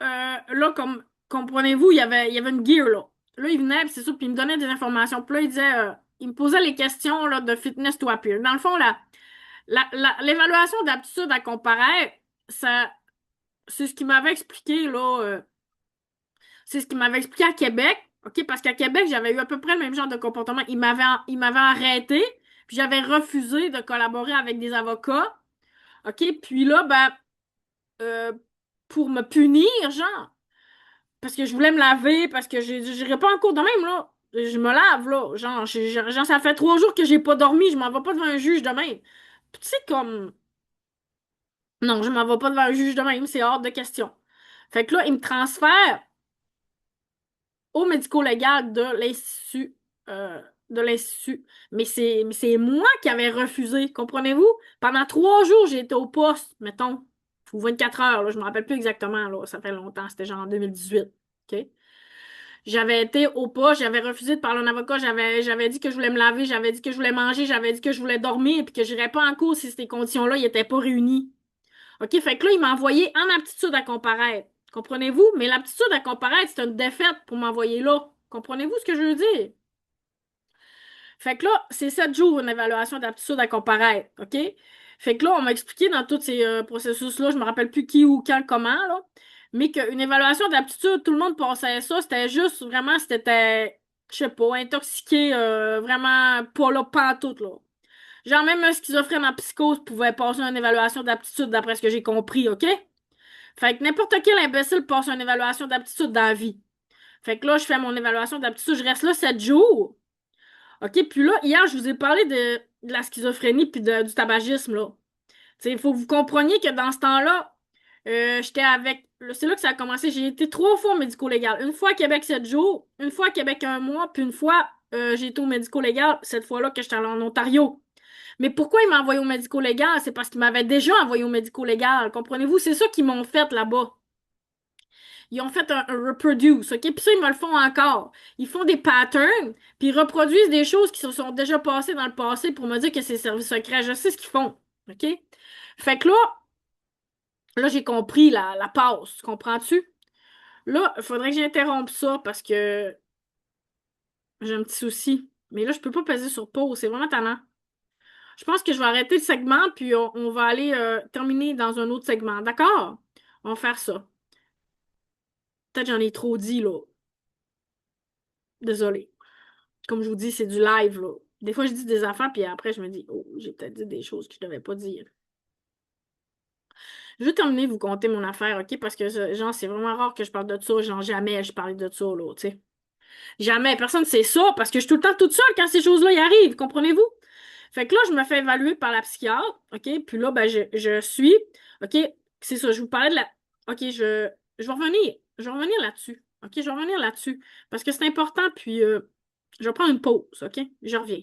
comme comprenez-vous, il y avait une gear là. Là, il venait, puis c'est ça, puis il me donnait des informations. Puis là, il disait, il me posait les questions là, de fitness to appear. Dans le fond, l'évaluation d'aptitude à comparer, ça, c'est ce qu'il m'avait expliqué là. C'est ce qu'il m'avait expliqué à Québec. OK? Parce qu'à Québec, j'avais eu à peu près le même genre de comportement. Il m'avait arrêté, puis j'avais refusé de collaborer avec des avocats. OK? Puis là, ben, euh, pour me punir, genre. Parce que je voulais me laver, parce que j'irai pas en cours de même, là. Je me lave, là. Genre, ça fait 3 jours que j'ai pas dormi, je m'en vais pas devant un juge de même. Puis tu sais, comme... Non, je m'en vais pas devant un juge de même, c'est hors de question. Fait que là, il me transfère au médico-légal de l'Institut. Mais c'est moi qui avais refusé, comprenez-vous? Pendant 3 jours, j'ai été au poste, mettons, ou 24 heures, là, je me rappelle plus exactement, là, ça fait longtemps, c'était genre en 2018. OK? J'avais été au poste, j'avais refusé de parler à un avocat, j'avais dit que je voulais me laver, j'avais dit que je voulais manger, j'avais dit que je voulais dormir, puis que j'irais pas en cours si ces conditions-là, ils étaient pas réunies. OK? Fait que là, il m'a envoyé en aptitude à comparaître. Comprenez-vous? Mais l'aptitude à comparaître, c'est une défaite pour m'envoyer là. Comprenez-vous ce que je veux dire? Fait que là, c'est 7 jours une évaluation d'aptitude à comparaître. OK? Fait que là, on m'a expliqué dans tous ces processus-là, je me rappelle plus qui ou quand, comment, là, mais qu'une évaluation d'aptitude, tout le monde pensait ça, c'était juste vraiment, c'était, je sais pas, intoxiqué, vraiment pas là, pas tout, là. Genre, même un schizophrène en psychose pouvait passer une évaluation d'aptitude d'après ce que j'ai compris, OK? Fait que n'importe quel imbécile passe une évaluation d'aptitude dans la vie. Fait que là, je fais mon évaluation d'aptitude, je reste là 7 jours. OK, puis là, hier, je vous ai parlé de la schizophrénie puis du tabagisme, là. Tu sais, il faut que vous compreniez que dans ce temps-là, j'étais avec... C'est là que ça a commencé. J'ai été 3 fois au médico-légal. Une fois à Québec 7 jours, une fois à Québec un mois, puis une fois, j'ai été au médico-légal, cette fois-là que j'étais allée en Ontario. Mais pourquoi il m'a envoyé au médico-légal? C'est parce qu'il m'avait déjà envoyé au médico-légal. Comprenez-vous? C'est ça qu'ils m'ont fait là-bas. Ils ont fait un reproduce, OK? Puis ça, ils me le font encore. Ils font des patterns, puis ils reproduisent des choses qui se sont déjà passées dans le passé pour me dire que c'est service secret. Je sais ce qu'ils font, OK? Fait que là, j'ai compris la passe, comprends-tu? Là, il faudrait que j'interrompe ça parce que j'ai un petit souci. Mais là, je peux pas peser sur pause, c'est vraiment tannant. Je pense que je vais arrêter le segment, puis on va aller terminer dans un autre segment, d'accord? On va faire ça. Peut-être j'en ai trop dit, là. Désolée. Comme je vous dis, c'est du live, là. Des fois, je dis des affaires, puis après, je me dis, oh, j'ai peut-être dit des choses que je devais pas dire. Je vais terminer de vous conter mon affaire, OK? Parce que, genre, c'est vraiment rare que je parle de ça. Genre, jamais je parle de ça, là, tu sais. Jamais. Personne ne sait ça parce que je suis tout le temps toute seule quand ces choses-là y arrivent. Comprenez-vous? Fait que là, je me fais évaluer par la psychiatre, OK? Puis là, ben, je suis, OK? C'est ça, je vous parlais de la... OK, je vais revenir. Je vais revenir là-dessus. OK? Je vais revenir là-dessus. Parce que c'est important, puis je vais prendre une pause, OK? Je reviens.